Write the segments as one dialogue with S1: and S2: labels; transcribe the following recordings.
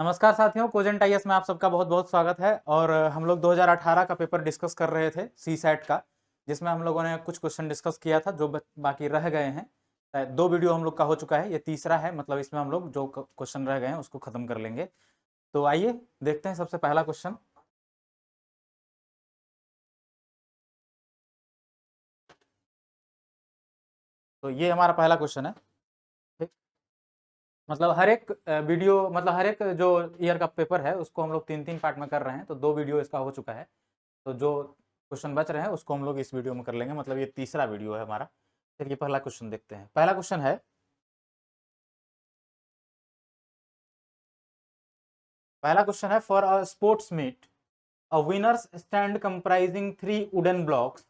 S1: नमस्कार साथियों, cogent IAS में आप सबका बहुत बहुत स्वागत है। और हम लोग 2018 का पेपर डिस्कस कर रहे थे सी सेट का, जिसमें हम लोगों ने कुछ क्वेश्चन डिस्कस किया था जो बाकी रह गए हैं। दो वीडियो हम लोग का हो चुका है, ये तीसरा है, मतलब इसमें हम लोग जो क्वेश्चन रह गए हैं उसको खत्म कर लेंगे। तो आइए देखते हैं सबसे पहला क्वेश्चन। तो ये हमारा पहला क्वेश्चन है। ठीक, मतलब हर एक वीडियो, मतलब हर एक जो ईयर का पेपर है उसको हम लोग तीन तीन पार्ट में कर रहे हैं, तो दो वीडियो इसका हो चुका है। तो जो क्वेश्चन बच रहे हैं उसको हम लोग इस वीडियो में कर लेंगे, मतलब ये तीसरा वीडियो है हमारा। चलिए पहला क्वेश्चन देखते हैं। पहला क्वेश्चन है, for a sports meet a winners stand comprising 3 wooden blocks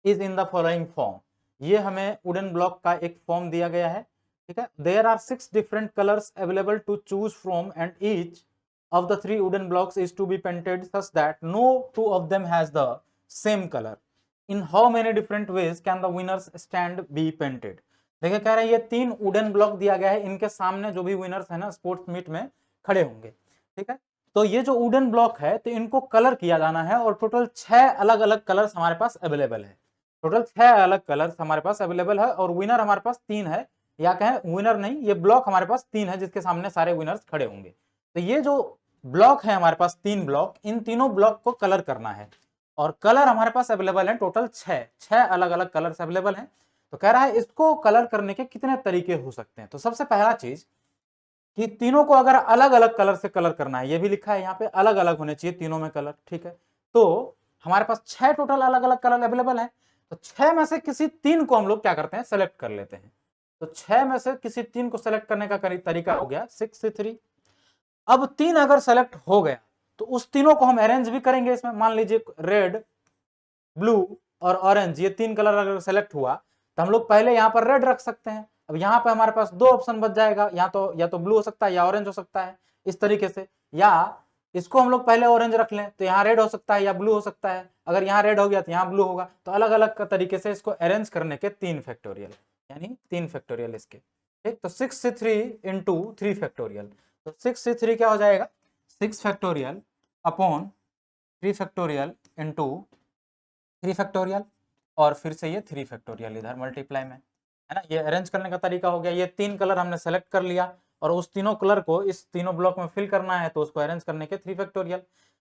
S1: is in the following form. ये हमें वुडन ब्लॉक का एक फॉर्म दिया गया है। ठीक है, there are 6 different colours available to choose from and each of the 3 wooden blocks is to be painted such that no two of them has the same color. In how many different ways can the winners stand be painted? देखिए कह रहे हैं ये 3 wooden block दिया गया है, इनके सामने जो भी विनर्स है ना स्पोर्ट्स मीट में खड़े होंगे। ठीक है, तो ये जो वुडन ब्लॉक है तो इनको कलर किया जाना है, और टोटल 6 अलग अलग कलर्स हमारे पास अवेलेबल है। टोटल 6 अलग कलर्स हमारे पास अवेलेबल है, और विनर हमारे पास 3 है, या कहें विनर नहीं, ये ब्लॉक हमारे पास 3 है जिसके सामने सारे विनर्स खड़े होंगे। तो ये जो ब्लॉक है हमारे पास 3 ब्लॉक, इन तीनों ब्लॉक को कलर करना है, और कलर हमारे पास अवेलेबल है टोटल 6 अलग अलग कलर्स अवेलेबल हैं। तो कह रहा है इसको कलर करने के कितने तरीके हो सकते हैं। तो सबसे पहला चीज कि तीनों को अगर अलग अलग कलर से कलर करना है, ये भी लिखा है यहाँ पे अलग अलग होने चाहिए तीनों में कलर। ठीक है, तो हमारे पास 6 टोटल अलग अलग कलर अवेलेबल है। तो 6 में से किसी 3 को हम लोग क्या करते हैं, सेलेक्ट कर लेते हैं। तो 6 में से किसी 3 को सेलेक्ट करने का तरीका हो गया 6 से 3। अब 3 अगर सेलेक्ट हो गया तो उस तीनों को हम अरेंज भी करेंगे इसमें। मान लीजिए रेड, ब्लू और ऑरेंज, ये 3 कलर अगर सेलेक्ट हुआ तो हम लोग पहले यहां पर रेड रख सकते हैं। अब यहां पर हमारे पास 2 ऑप्शन बच जाएगा, या तो ब्लू हो सकता है या ऑरेंज हो सकता है, इस तरीके से। या इसको हम लोग पहले ऑरेंज रख लें तो यहाँ रेड हो सकता है या ब्लू हो सकता है, अगर यहाँ रेड हो गया तो यहाँ ब्लू होगा। तो अलग अलग तरीके से इसको अरेंज करने के 3 फैक्टोरियल, यानी 3 फैक्टोरियल इसके। ठीक, तो 6 से 3 इंटू 3 फैक्टोरियल। तो 6 से 3 क्या हो जाएगा, 6 factorial upon 3 factorial into 3 factorial, और फिर से ये 3 फैक्टोरियल इधर मल्टीप्लाई में, है ना। ये अरेंज करने का तरीका हो गया। ये 3 कलर हमने सेलेक्ट कर लिया और उस तीनों कलर को इस तीनों ब्लॉक में फिल करना है, तो उसको अरेंज करने के 3 फैक्टोरियल।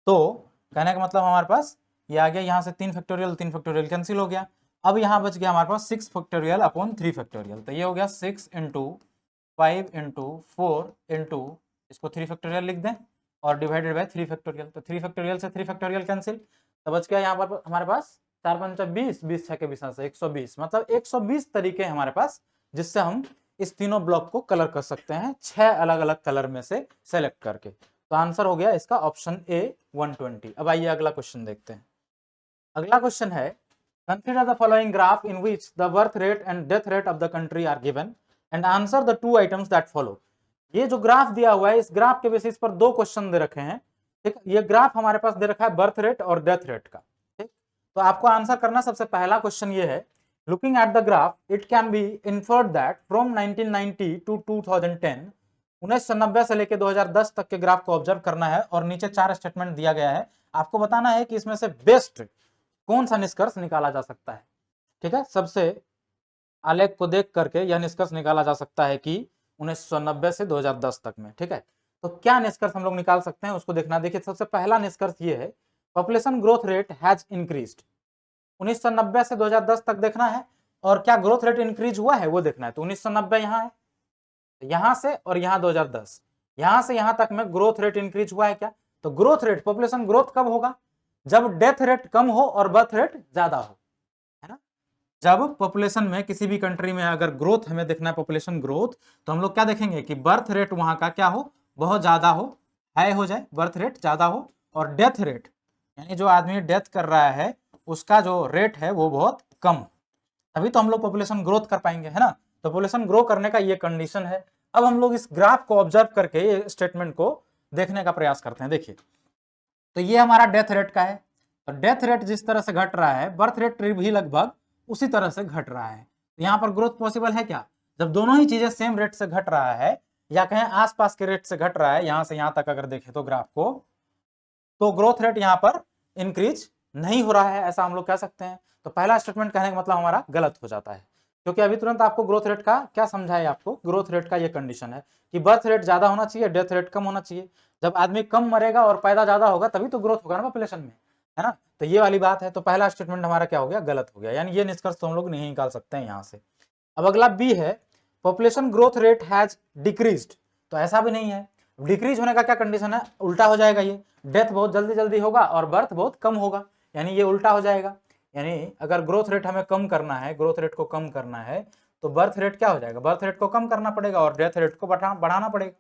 S1: तो कहने का मतलब हमारे पास ये आ गया, यहाँ से 3 फैक्टोरियल कैंसिल हो गया। अब यहाँ बच गया हमारे पास 6 फैक्टोरियल अपॉन 3 फैक्टोरियल। तो ये हो गया 6 इंटू 5 इंटू 4 इंटू, इसको 3 फैक्टोरियल लिख दें, और डिवाइडेड बाय 3 फैक्टोरियल। तो 3 फैक्टोरियल से 3 फैक्टोरियल कैंसिल, तो बच गया यहाँ पर हमारे पास 4 पंचा 20, 20 छके 20 से 120, मतलब 120 तरीके हैं हमारे पास जिससे हम इस तीनों ब्लॉक को कलर कर सकते हैं 6 अलग अलग कलर में से सेलेक्ट करके। तो आंसर हो गया इसका ऑप्शन ए 120। अब आइए अगला क्वेश्चन देखते हैं। अगला क्वेश्चन है, consider the following graph in which the birth rate and death rate of the country are given and answer the 2 items that follow. ये जो ग्राफ दिया हुआ है, इस ग्राफ के बेसिस पर 2 क्वेश्चन दे रखे हैं। ठीक, ये ग्राफ हमारे पास दे रखा है बर्थ रेट और डेथ रेट का। ठीक, तो आपको आंसर करना, सबसे पहला क्वेश्चन ये है, looking at the graph it can be inferred that from 1990 to 2010, 1990 से लेकर 2010 तक के ग्राफ को ऑब्जर्व करना है, और नीचे 4 स्टेटमेंट दिया गया है। आपको बताना है कि इसमें से बेस्ट कौन सा निष्कर्ष निकाला जा सकता है। ठीक है, सबसे आलेख को देख करके यह निष्कर्ष निकाला जा सकता है कि 1990 से 2010 तक में। ठीक है, तो क्या निष्कर्ष हम लोग निकाल सकते हैं उसको देखना। देखिए सबसे पहला निष्कर्ष ये है, population growth rate has increased. 1990 से 2010 तक देखना है, और क्या ग्रोथ रेट इंक्रीज हुआ है वो देखना है। तो 1990 यहाँ है, यहां से और यहाँ 2010, यहां से यहां तक में ग्रोथ रेट इंक्रीज हुआ है क्या। तो ग्रोथ रेट, पॉपुलेशन ग्रोथ कब होगा, जब डेथ रेट कम हो और बर्थ रेट ज्यादा हो, है ना। जब पॉपुलेशन में किसी भी कंट्री में अगर ग्रोथ हमें देखना है, पॉपुलेशन ग्रोथ, तो हम लोग क्या देखेंगे कि बर्थ रेट वहां का क्या हो, बहुत ज्यादा हो, हाई हो जाए, बर्थ रेट ज्यादा हो, और डेथ रेट यानी जो आदमी डेथ कर रहा है उसका जो रेट है वो बहुत कम, तभी तो हम लोग पॉपुलेशन ग्रोथ कर पाएंगे, है ना। तो पॉपुलेशन ग्रो करने का ये कंडीशन है। अब हम लोग इस ग्राफ को ऑब्जर्व करके ये स्टेटमेंट को देखने का प्रयास करते हैं। देखिए तो ये हमारा डेथ रेट का है, तो डेथ रेट जिस तरह से घट रहा है, बर्थ रेट भी लगभग उसी तरह से घट रहा है। तो यहाँ पर ग्रोथ पॉसिबल है क्या, जब दोनों ही चीजें सेम रेट से घट रहा है, या कहें आसपास के रेट से घट रहा है, यहां से यहां तक अगर देखें तो ग्राफ को, तो ग्रोथ रेट यहां पर इंक्रीज नहीं हो रहा है, ऐसा हम लोग कह सकते हैं। तो पहला स्टेटमेंट कहने का मतलब हमारा गलत हो जाता है, क्योंकि अभी तुरंत आपको ग्रोथ रेट का क्या समझाया, आपको ग्रोथ रेट का ये कंडीशन है कि बर्थ रेट ज्यादा होना चाहिए, डेथ रेट कम होना चाहिए। जब आदमी कम मरेगा और पैदा ज्यादा होगा तभी तो ग्रोथ होगा ना पॉपुलेशन में, है ना। तो ये वाली बात है। तो पहला स्टेटमेंट हमारा क्या हो गया, गलत हो गया, यानी ये निष्कर्ष तो हम लोग नहीं निकाल सकते हैं यहाँ से। अब अगला बी है, population growth rate has decreased. तो ऐसा भी नहीं है, डिक्रीज होने का क्या कंडीशन है, उल्टा हो जाएगा ये, डेथ बहुत जल्दी जल्दी होगा और बर्थ बहुत कम होगा, यानी ये उल्टा हो जाएगा। यानी अगर ग्रोथ रेट हमें कम करना है, ग्रोथ रेट को कम करना है, तो बर्थ रेट क्या हो जाएगा, बर्थ रेट को कम करना पड़ेगा और डेथ रेट को बढ़ाना पड़ेगा।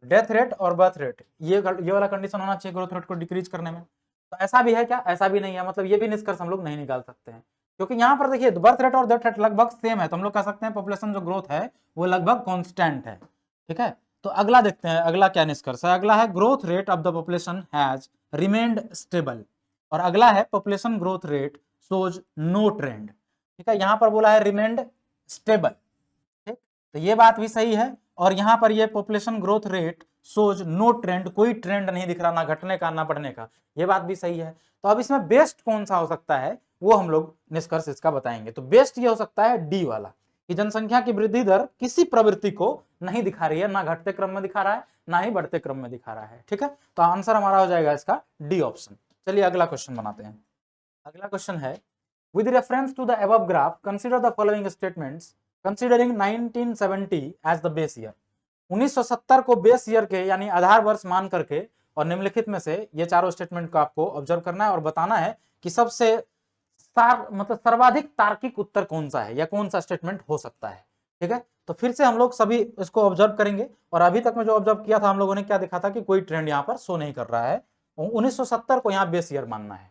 S1: डेथ रेट और बर्थ रेट ये वाला कंडीशन होना चाहिए ग्रोथ रेट को डिक्रीज करने में। तो ऐसा भी है क्या, ऐसा भी नहीं है, मतलब ये भी निष्कर्ष हम लोग नहीं निकाल सकते हैं, क्योंकि यहाँ पर देखिए बर्थ रेट और डेथ रेट लगभग सेम है, तो हम लोग कह सकते हैं पॉपुलेशन जो ग्रोथ है वो लगभग कांस्टेंट है। ठीक है, तो अगला देखते हैं, अगला क्या निष्कर्ष है। अगला है growth rate of the population has remained stable, और अगला है population growth rate shows no trend. ठीक है, यहाँ पर बोला है रिमेन्ड स्टेबल, ठीक, तो ये बात भी सही है। और यहाँ पर ये population growth rate shows no trend, कोई ट्रेंड नहीं दिख रहा, ना घटने का ना बढ़ने का, ये बात भी सही है। तो अब इसमें बेस्ट कौन सा हो सकता है वो हम लोग निष्कर्ष इसका बताएंगे। तो बेस्ट ये हो सकता है डी वाला, कि जनसंख्या की वृद्धि दर किसी प्रवृत्ति को नहीं दिखा रही है, ना घटते क्रम में दिखा रहा है ना ही बढ़ते क्रम में दिखा रहा है। ठीक है, तो आंसर हमारा हो जाएगा इसका डी ऑप्शन। चलिए अगला क्वेश्चन बनाते हैं। अगला क्वेश्चन है, with reference to the above graph consider the following statements considering 1970 as the base year. 1970 को बेस ईयर के यानी आधार वर्ष मान करके और निम्नलिखित में से ये चारों स्टेटमेंट को आपको ऑब्जर्व करना है और बताना है कि सबसे मतलब सर्वाधिक तार्किक उत्तर कौन सा है या कौन सा स्टेटमेंट हो सकता है। ठीक है, तो फिर से हम लोग सभी इसको ऑब्जर्व करेंगे, और अभी तक में जो ऑब्जर्व किया था हम लोगों ने क्या देखा था कि कोई ट्रेंड यहाँ पर शो नहीं कर रहा है। 1970 को यहाँ बेस ईयर मानना है,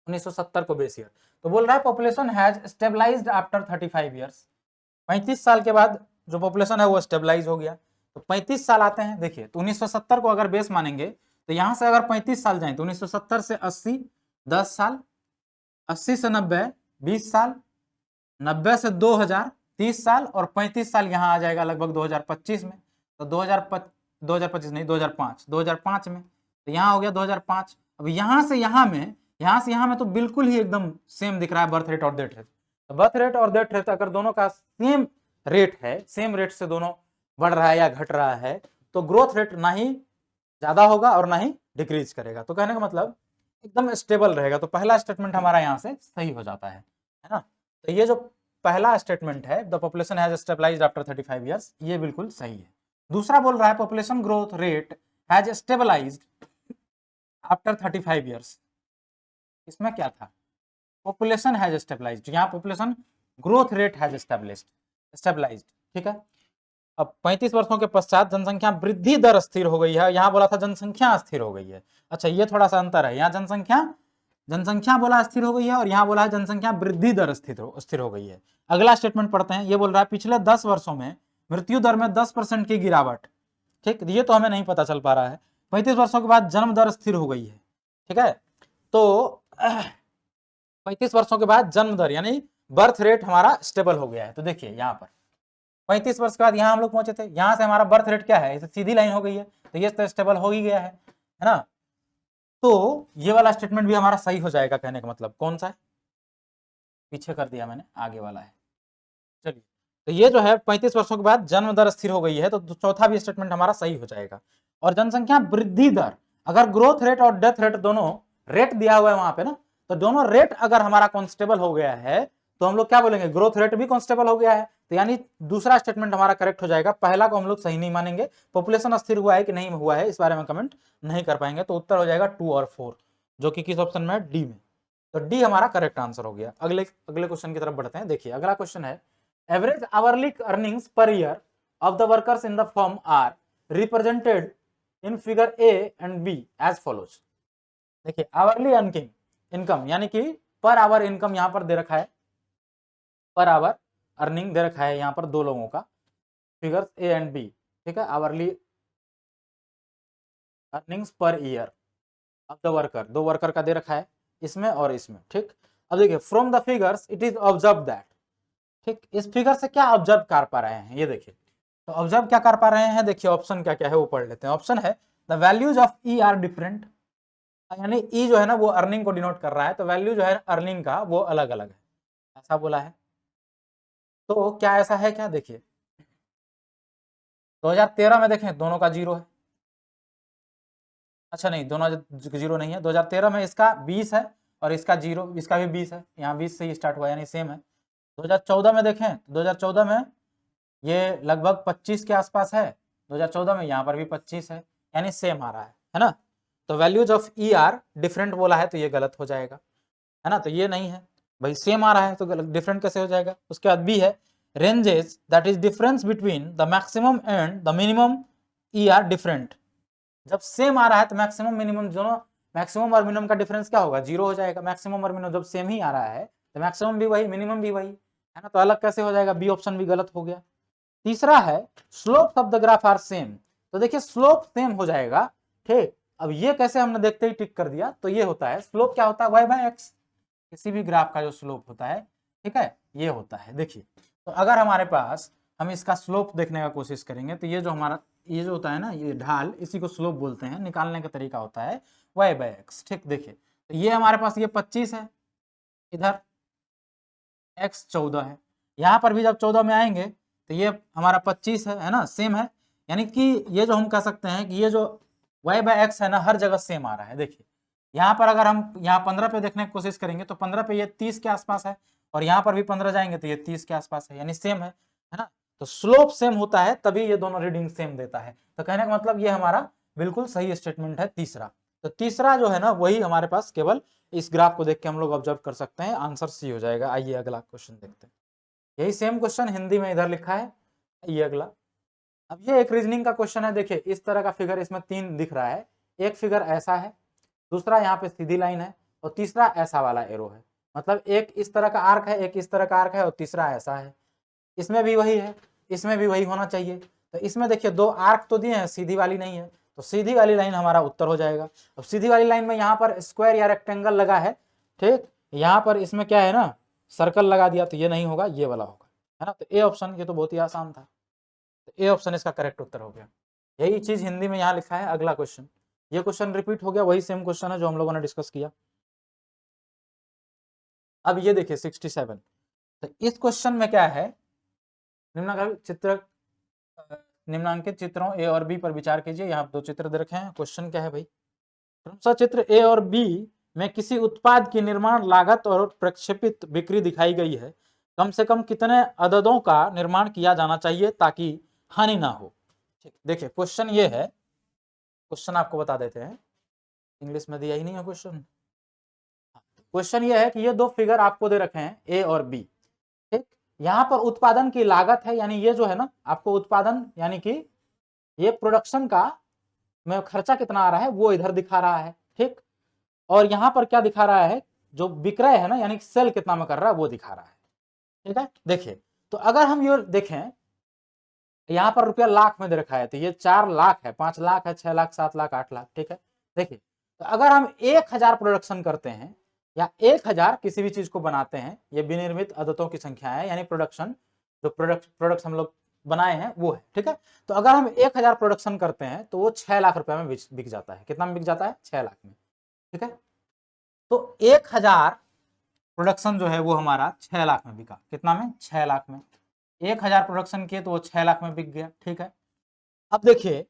S1: 1970 को बेस ईयर। तो बोल रहा है population has stabilised after 35 years, 35 साल के बाद जो पॉपुलेशन है वो स्टेबलाइज हो गया। तो 35 साल आते हैं, देखिए तो 1970 को अगर बेस मानेंगे तो यहां से अगर 35 साल जाएं तो 1970 से 80 10 साल, 80 से 90 20 साल, 90 से 2000 30 साल, और 35 साल यहाँ आ जाएगा लगभग 2025 में। तो 2025 नहीं 2005 में, तो यहाँ हो गया 2005। अब यहाँ से यहाँ में तो बिल्कुल ही एकदम सेम दिख रहा है बर्थ रेट और डेथ रेट। तो बर्थ रेट और डेथ रेट अगर दोनों का सेम रेट है, सेम रेट से दोनों बढ़ रहा है या घट रहा है, तो ग्रोथ रेट ना ही ज्यादा होगा और ना ही डिक्रीज करेगा। तो कहने का मतलब एकदम स्टेबल रहेगा। तो पहला स्टेटमेंट हमारा यहाँ से सही हो जाता है ना। तो ये जो पहला स्टेटमेंट है, the population has stabilised after 35 years, ये बिल्कुल सही है। दूसरा बोल रहा है population growth rate has stabilised after 35 years, इसमें क्या था, पॉपुलेशन हैज स्टेबलाइज्ड, यहाँ population growth rate has stabilised. ठीक है, अब 35 वर्षों के पश्चात जनसंख्या वृद्धि दर स्थिर हो गई है, यहाँ बोला था जनसंख्या स्थिर हो गई है। अच्छा, ये थोड़ा सा अंतर है, यहाँ जनसंख्या बोला स्थिर हो गई है और यहाँ बोला है जनसंख्या वृद्धि दर स्थिर हो गई है। अगला स्टेटमेंट पढ़ते हैं, ये बोल रहा है पिछले 10 वर्षों में मृत्यु दर में 10% की गिरावट। ठीक, ये तो हमें नहीं पता चल पा रहा है। 35 वर्षों के बाद जन्म दर स्थिर हो गई है। ठीक है, तो 35 वर्षों के बाद जन्म दर यानी बर्थ रेट हमारा स्टेबल हो गया है। तो देखिए यहाँ पर 35 वर्ष के बाद यहाँ हम लोग पहुंचे थे, यहाँ से हमारा बर्थ रेट क्या है, सीधी लाइन हो गई है, तो ये तो स्टेबल हो ही गया है ना। तो ये वाला स्टेटमेंट भी हमारा सही हो जाएगा। कहने का मतलब कौन सा है, पीछे कर दिया मैंने, आगे वाला है। चलिए, तो ये जो है 35 वर्षों के बाद जन्म दर स्थिर हो गई है, तो चौथा भी स्टेटमेंट हमारा सही हो जाएगा। और जनसंख्या वृद्धि दर, अगर ग्रोथ रेट और डेथ रेट दोनों रेट दिया हुआ है वहां पे ना, तो दोनों रेट अगर हमारा कॉन्स्टेबल हो गया है तो हम लोग क्या बोलेंगे, ग्रोथ रेट भी कॉन्स्टेबल हो गया है। तो यानी दूसरा स्टेटमेंट हमारा करेक्ट हो जाएगा, पहला को हम लोग सही नहीं मानेंगे। पॉपुलेशन स्थिर हुआ है कि नहीं हुआ है इस बारे में कमेंट नहीं कर पाएंगे, तो उत्तर हो जाएगा 2 और 4, जो कि किस ऑप्शन में है, डी में। तो डी हमारा करेक्ट आंसर हो गया। अगले क्वेश्चन की तरफ बढ़ते हैं। देखिए अगला क्वेश्चन है, average hourly earnings per year of the workers in the firm are represented in figure A and B as follows. देखिए आवरली अर्निंग इनकम यानी कि पर आवर इनकम यहां पर दे रखा है, पर आवर अर्निंग दे रखा है यहाँ पर दो लोगों का, फिगर्स ए एंड बी। ठीक है, hourly earnings per year of the worker, दो वर्कर का दे रखा है इसमें और इसमें। ठीक, अब देखिए from the figures it is observe that, ठीक, इस फिगर से क्या ऑब्जर्व कर पा रहे हैं ये देखिए। तो ऑब्जर्व क्या कर पा रहे हैं, देखिए ऑप्शन क्या क्या है वो पढ़ लेते हैं। ऑप्शन है the values of E R different, यानी ई जो है ना वो अर्निंग को डिनोट कर रहा है, तो वैल्यू जो है अर्निंग का वो अलग अलग है, ऐसा बोला है। तो क्या ऐसा है क्या, देखिए 2013 में देखें दोनों का जीरो है, अच्छा नहीं दोनों जीरो नहीं है, 2013 में इसका 20 है और इसका जीरो, इसका भी 20 है, यहाँ 20 से ही स्टार्ट हुआ यानी सेम है। 2014 में देखें, 2014 में ये लगभग 25 के आसपास है, 2014 में यहाँ पर भी 25 है, यानी सेम आ रहा है ना। तो values of E R different बोला है तो ये गलत हो जाएगा, है ना, तो ये नहीं है भाई, सेम आ रहा है तो डिफरेंट कैसे हो जाएगा। उसके बाद बी है ranges that is difference between the maximum and the minimum E R different. जब सेम आ रहा है तो मैक्सिमम मिनिमम दोनों, मैक्सिमम और मिनिमम का डिफरेंस क्या होगा, जीरो हो जाएगा। मैक्सिमम और मिनिमम जब सेम ही आ रहा है तो मैक्सिमम भी वही मिनिमम भी वही, है ना, तो अलग कैसे हो जाएगा, बी ऑप्शन भी गलत हो गया। तीसरा है slope of the graph are same, तो देखिए स्लोप सेम हो जाएगा, ठीक। अब ये कैसे, हमने देखते ही टिक कर दिया, तो ये होता है स्लोप क्या होता है, वाई बाय एक्स, किसी भी ग्राफ का जो स्लोप होता है, ठीक है, ये होता है। देखिए तो अगर हमारे पास हम इसका स्लोप देखने का कोशिश करेंगे तो ये जो हमारा ये जो होता है ना ये ढाल, इसी को स्लोप बोलते हैं, निकालने का तरीका होता है वाई बाय एक्स, ठीक। देखिए तो ये हमारे पास ये 25 है, इधर x 14 है, यहाँ पर भी जब 14 में आएंगे तो ये हमारा 25 है ना, सेम है। यानी कि ये जो हम कह सकते हैं कि ये जो y बाय एक्स है ना हर जगह सेम आ रहा है। देखिए यहाँ पर अगर हम यहाँ 15 पे देखने की कोशिश करेंगे तो 15 पे ये 30 के आसपास है, और यहाँ पर भी 15 जाएंगे तो ये 30 के आसपास है, यानी सेम है ना। तो स्लोप सेम होता है तभी ये दोनों रीडिंग सेम देता है, तो कहने का मतलब ये हमारा बिल्कुल सही स्टेटमेंट है तीसरा। तो तीसरा जो है ना वही हमारे पास केवल इस ग्राफ को देख के हम लोग ऑब्जर्व कर सकते हैं, आंसर सी हो जाएगा। आइए अगला क्वेश्चन देखते हैं, यही सेम क्वेश्चन हिंदी में इधर लिखा है, ये अगला। अब ये एक रीजनिंग का क्वेश्चन है, देखिए इस तरह का फिगर इसमें 3 दिख रहा है, एक फिगर ऐसा है, दूसरा यहाँ पे सीधी लाइन है, और तीसरा ऐसा वाला एरो है, मतलब एक इस तरह का आर्क है, एक इस तरह का आर्क है, और तीसरा ऐसा है। इसमें भी वही है, इसमें भी वही होना चाहिए। तो इसमें देखिए 2 आर्क तो दिए हैं, सीधी वाली नहीं है, तो सीधी वाली लाइन हमारा उत्तर हो जाएगा। अब सीधी वाली लाइन में यहाँ पर स्क्वायर या रेक्टेंगल लगा है, ठीक, यहाँ पर इसमें क्या है ना सर्कल लगा दिया, तो ये नहीं होगा, ये वाला होगा, है ना। तो ए ऑप्शन, ये तो बहुत ही आसान था, तो ए ऑप्शन इसका करेक्ट उत्तर हो गया। यही चीज हिंदी में यहाँ लिखा है। अगला क्वेश्चन, ये क्वेश्चन रिपीट हो गया, वही सेम क्वेश्चन है जो हम लोगों ने डिस्कस किया। अब ये देखिए 67, तो इस क्वेश्चन में क्या है, निम्नांकित चित्रों ए और बी पर विचार कीजिए। यहाँ 2 चित्र दे रखे हैं, क्वेश्चन क्या है भाई, क्रमशः चित्र ए और बी में किसी उत्पाद की निर्माण लागत और प्रक्षेपित बिक्री दिखाई गई है, कम से कम कितने अददों का निर्माण किया जाना चाहिए ताकि हानि ना हो। ठीक, देखिए क्वेश्चन ये है, क्वेश्चन आपको बता देते हैं, इंग्लिश में दिया ही नहीं है क्वेश्चन। क्वेश्चन ये है कि ये 2 फिगर आपको दे रखे हैं ए और बी, ठीक, यहाँ पर उत्पादन की लागत है, यानी ये जो है ना आपको उत्पादन यानी कि ये प्रोडक्शन का में खर्चा कितना आ रहा है वो इधर दिखा रहा है, ठीक, और यहाँ पर क्या दिखा रहा है, जो विक्रय है ना यानी कि सेल कितना में कर रहा है वो दिखा रहा है, ठीक है। देखिए तो अगर हम ये देखें, यहाँ पर रुपया लाख में दे रखा है, तो ये 4 लाख है, 5 लाख है, 6 लाख, 7 लाख, 8 लाख, ठीक है। देखिए तो अगर हम 1000 प्रोडक्शन करते हैं या 1000 किसी भी चीज को बनाते हैं, ये विनिर्मित आदतों की संख्या है, यानी प्रोडक्शन, जो प्रोडक्ट्स हम लोग बनाए हैं वो है, ठीक है। तो अगर हम 1000 प्रोडक्शन करते हैं तो वो 6 लाख रुपए में बिक जाता है, कितना में बिक जाता है, 6 लाख में, ठीक है। तो 1000 प्रोडक्शन जो है वो हमारा 6 लाख में बिका, कितना में, 6 लाख में। 1000 प्रोडक्शन किए तो वो 6 लाख में बिक गया, ठीक है। अब देखिए,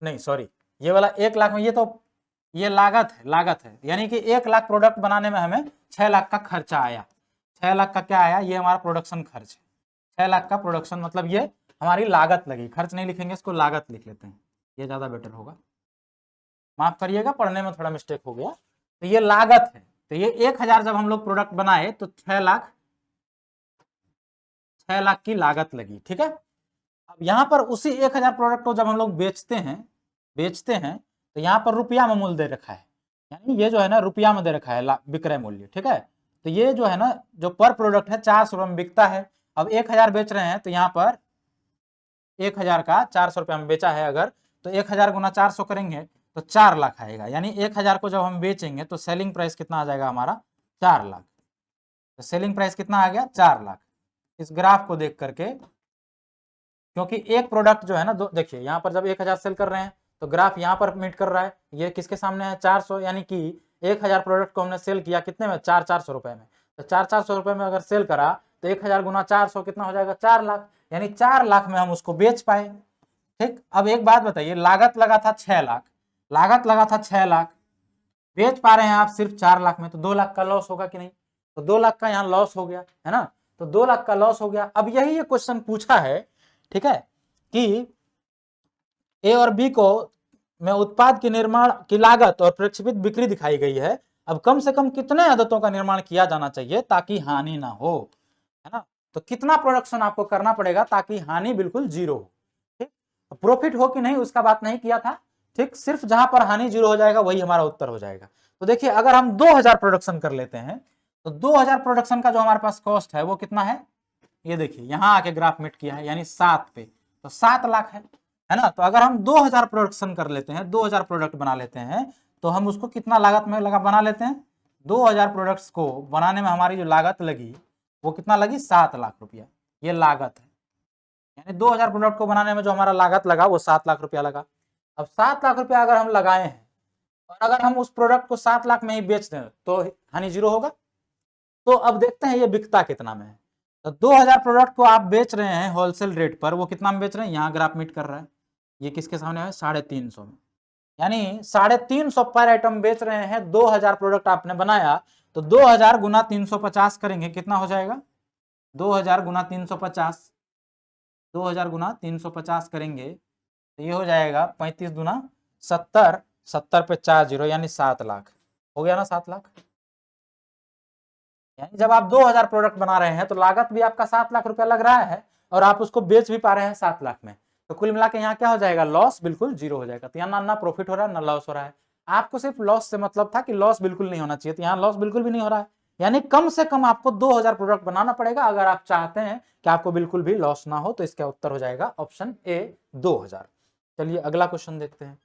S1: नहीं सॉरी, ये वाला 1 लाख में, ये तो ये लागत है, यानी कि 1 लाख प्रोडक्ट बनाने में हमें 6 लाख का खर्चा आया। 6 लाख का क्या आया, ये हमारा प्रोडक्शन खर्च है, 6 लाख का प्रोडक्शन, मतलब ये हमारी लागत लगी, खर्च नहीं लिखेंगे इसको, लागत लिख लेते हैं, ये ज्यादा बेटर होगा, माफ करिएगा पढ़ने में थोड़ा मिस्टेक हो गया। तो ये लागत है, तो ये 1000 जब हम लोग प्रोडक्ट बनाए तो 6 लाख की लागत लगी, ठीक है। अब यहाँ पर उसी 1000 प्रोडक्ट को जब हम लोग बेचते हैं तो यहाँ पर रुपया में मूल्य दे रखा है, यानी ये जो है ना रुपया में दे रखा है विक्रय मूल्य, ठीक है। तो ये जो है ना जो पर प्रोडक्ट है 400 रुपये में बिकता है। अब 1000 बेच रहे हैं तो यहाँ पर 1000 का 400 रुपये में बेचा है अगर, तो 1000 गुना 400 करेंगे तो 4 लाख आएगा, यानी 1000 को जब हम बेचेंगे तो सेलिंग प्राइस कितना आ जाएगा हमारा, 4 लाख। तो सेलिंग प्राइस कितना आ गया, 4 लाख, इस ग्राफ को देख करके, क्योंकि एक प्रोडक्ट जो है ना, देखिए यहाँ पर जब 1000 सेल कर रहे हैं तो ग्राफ यहाँ पर मीट कर रहा है, ये किसके सामने है 400, यानी कि 1000 प्रोडक्ट को हमने सेल किया कितने में, 400 रुपए में। तो 400 रुपए में अगर सेल करा तो 1000 गुना 400 कितना हो जाएगा, 4 लाख, यानी 4 लाख में हम उसको बेच पाए। ठीक, अब एक बात बताइए, लागत लगा था 6 लाख, लागत लगा था 6 लाख, बेच पा रहे हैं आप सिर्फ 4 लाख में, तो 2 लाख का लॉस होगा कि नहीं, तो 2 लाख का यहाँ लॉस हो गया है ना, तो 2 लाख का लॉस हो गया। अब यही ये क्वेश्चन पूछा है, ठीक है, कि ए और बी को में उत्पाद के निर्माण की लागत और प्रक्षेपित बिक्री दिखाई गई है। अब कम से कम कितने आदतों का निर्माण किया जाना चाहिए ताकि हानि ना हो, है ना, तो कितना प्रोडक्शन आपको करना पड़ेगा ताकि हानि बिल्कुल जीरो हो। ठीक, प्रॉफिट हो कि नहीं उसका बात नहीं किया था, ठीक, सिर्फ जहां पर हानि जीरो हो जाएगा वही हमारा उत्तर हो जाएगा। तो देखिए अगर हम 2000 प्रोडक्शन कर लेते हैं तो 2000 प्रोडक्शन का जो हमारे पास कॉस्ट है वो कितना है, ये देखिए यहां आके ग्राफ मिट किया है, यानी 7 पे, तो 7 लाख है ना। तो अगर हम 2000 प्रोडक्शन कर लेते हैं, 2000 प्रोडक्ट बना लेते हैं, तो हम उसको कितना लागत में लगा बना लेते हैं, 2000 प्रोडक्ट्स को बनाने में हमारी जो लागत लगी वो कितना लगी, 7 लाख रुपया, ये लागत है, यानी 2000 प्रोडक्ट को बनाने में जो हमारा लागत लगा वो 7 लाख रुपया लगा। अब 7 लाख रुपया अगर हम लगाए हैं और अगर हम उस प्रोडक्ट को 7 लाख में ही बेच दें तो हानि जीरो होगा। तो अब देखते हैं ये बिकता कितना में है। तो 2000 प्रोडक्ट को आप बेच रहे हैं होलसेल रेट पर, वो कितना में बेच रहे हैं, यहाँ ग्राफ मीट कर रहा है, ये किसके सामने है, 350 में, यानी 350 पर आइटम बेच रहे हैं। 2000 प्रोडक्ट आपने बनाया तो 2000 गुना 350 करेंगे कितना हो जाएगा, 2000 गुना 350, 2000 गुना 350 करेंगे तो ये हो जाएगा 35 गुना 70, 70 पे 4 जीरो यानी 7 लाख हो गया ना, 7 लाख। यानी जब आप 2000 प्रोडक्ट बना रहे हैं तो लागत भी आपका 7 लाख रुपया लग रहा है और आप उसको बेच भी पा रहे हैं 7 लाख में, तो कुल मिला के यहाँ क्या हो जाएगा, लॉस बिल्कुल जीरो हो जाएगा। तो यहाँ ना प्रॉफिट हो रहा है ना लॉस हो रहा है। आपको सिर्फ लॉस से मतलब था कि लॉस बिल्कुल नहीं होना चाहिए, तो यहाँ लॉस बिल्कुल भी नहीं हो रहा है, यानी कम से कम आपको 2000 प्रोडक्ट बनाना पड़ेगा अगर आप चाहते हैं कि आपको बिल्कुल भी लॉस ना हो। तो इसका उत्तर हो जाएगा ऑप्शन ए 2000। चलिए अगला क्वेश्चन देखते हैं।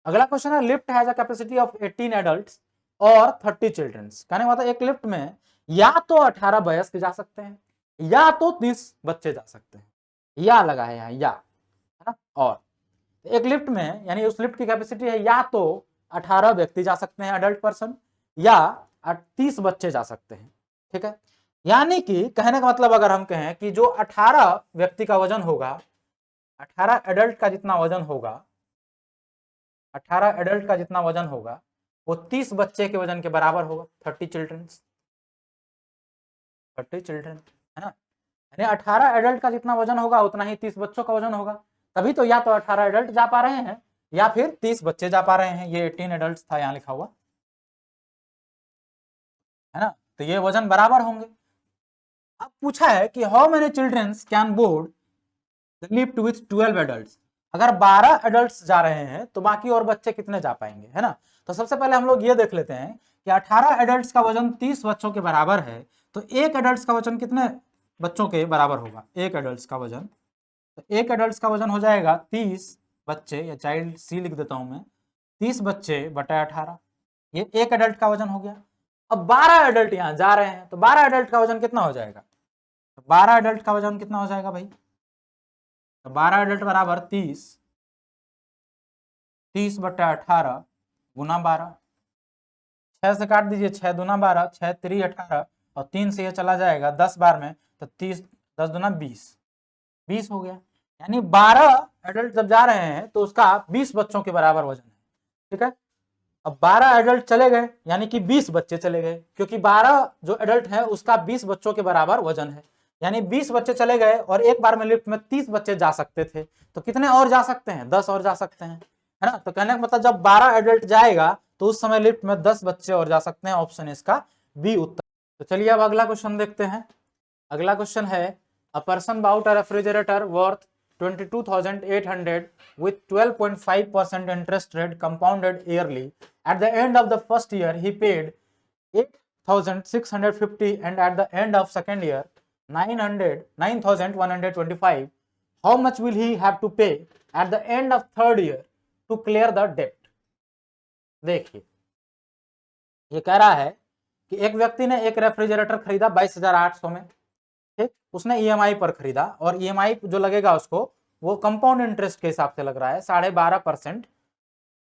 S1: अगला क्वेश्चन है, lift has a capacity of 18 adults और 30 चिल्ड्रंस। कहने का मतलब एक लिफ्ट में या तो 18 वयस्क जा सकते हैं या तो 30 बच्चे जा सकते हैं, या लगा है यहाँ या, है ना। और एक लिफ्ट में यानी उस लिफ्ट की कैपेसिटी है या तो 18 व्यक्ति जा सकते हैं अडल्ट पर्सन, या 30 बच्चे जा सकते हैं, ठीक है। यानी कि कहने का मतलब अगर हम कहें कि जो 18 व्यक्ति का वजन होगा, 18 एडल्ट का जितना वजन होगा, 18 एडल्ट का जितना वजन होगा वो 30 बच्चे के वजन के बराबर होगा, 30 चिल्ड्रन, 30 चिल्ड्रन, है ना। यानी 18 एडल्ट का जितना वजन होगा उतना ही 30 बच्चों का वजन होगा, तभी तो या तो 18 एडल्ट जा पा रहे हैं या फिर 30 बच्चे जा पा रहे हैं। ये 18 एडल्ट था यहाँ लिखा हुआ, है ना, तो ये वजन बराबर होंगे। अब पूछा है कि how many childrens can board the lift with 12 adults. अगर 12 एडल्ट्स जा रहे हैं तो बाकी और बच्चे कितने जा पाएंगे, है ना। तो सबसे पहले हम लोग ये देख लेते हैं कि 18 एडल्ट्स का वजन 30 बच्चों के बराबर है, तो एक एडल्ट्स का वजन कितने बच्चों के बराबर होगा, एक एडल्ट्स का वजन, तो एक एडल्ट्स का वजन हो जाएगा 30 बच्चे, या चाइल्ड सी लिख देता हूं मैं, 30 बच्चे बटा 18, ये एक एडल्ट का वजन हो गया। अब 12 एडल्ट यहाँ जा रहे हैं तो 12 एडल्ट का वजन कितना हो जाएगा, तो 12 एडल्ट का वजन कितना हो जाएगा भाई, तो 12 एडल्ट बराबर 30, 30 बटा 18 गुना 12, 6 से काट दीजिए, 6 दूना 12, 6 3 18 और 3 से ये चला जाएगा 10 बार में, तो 30 10 दूना 20, 20 हो गया। यानी 12 एडल्ट जब जा रहे हैं तो उसका 20 बच्चों के बराबर वजन है, ठीक है। अब 12 एडल्ट चले गए यानी कि 20 बच्चे चले गए, क्योंकि 12 जो एडल्ट है उसका 20 बच्चों के बराबर वजन है, यानी 20 बच्चे चले गए और एक बार में लिफ्ट में 30 बच्चे जा सकते थे, तो कितने और जा सकते हैं, 10 और जा सकते हैं, है ना। तो कहने का मतलब जब 12 एडल्ट जाएगा तो उस समय लिफ्ट में 10 बच्चे और जा सकते हैं, ऑप्शन इसका बी उत्तर। तो चलिए अब अगला क्वेश्चन देखते हैं। अगला क्वेश्चन है, a person bought a refrigerator worth 22,800 with 12.5% interest rate compounded yearly. At the end of the first year, he paid 8,650 and at the end of second year, 9,125. How much will he have to pay at the end of third year to clear the debt? देखिए ये कह रहा है कि एक व्यक्ति ने एक रेफ्रिजरेटर खरीदा 22,800 में, ठीक, उसने ईएमआई पर खरीदा और ईएमआई जो लगेगा उसको वो कंपाउंड इंटरेस्ट के हिसाब से लग रहा है 12.5%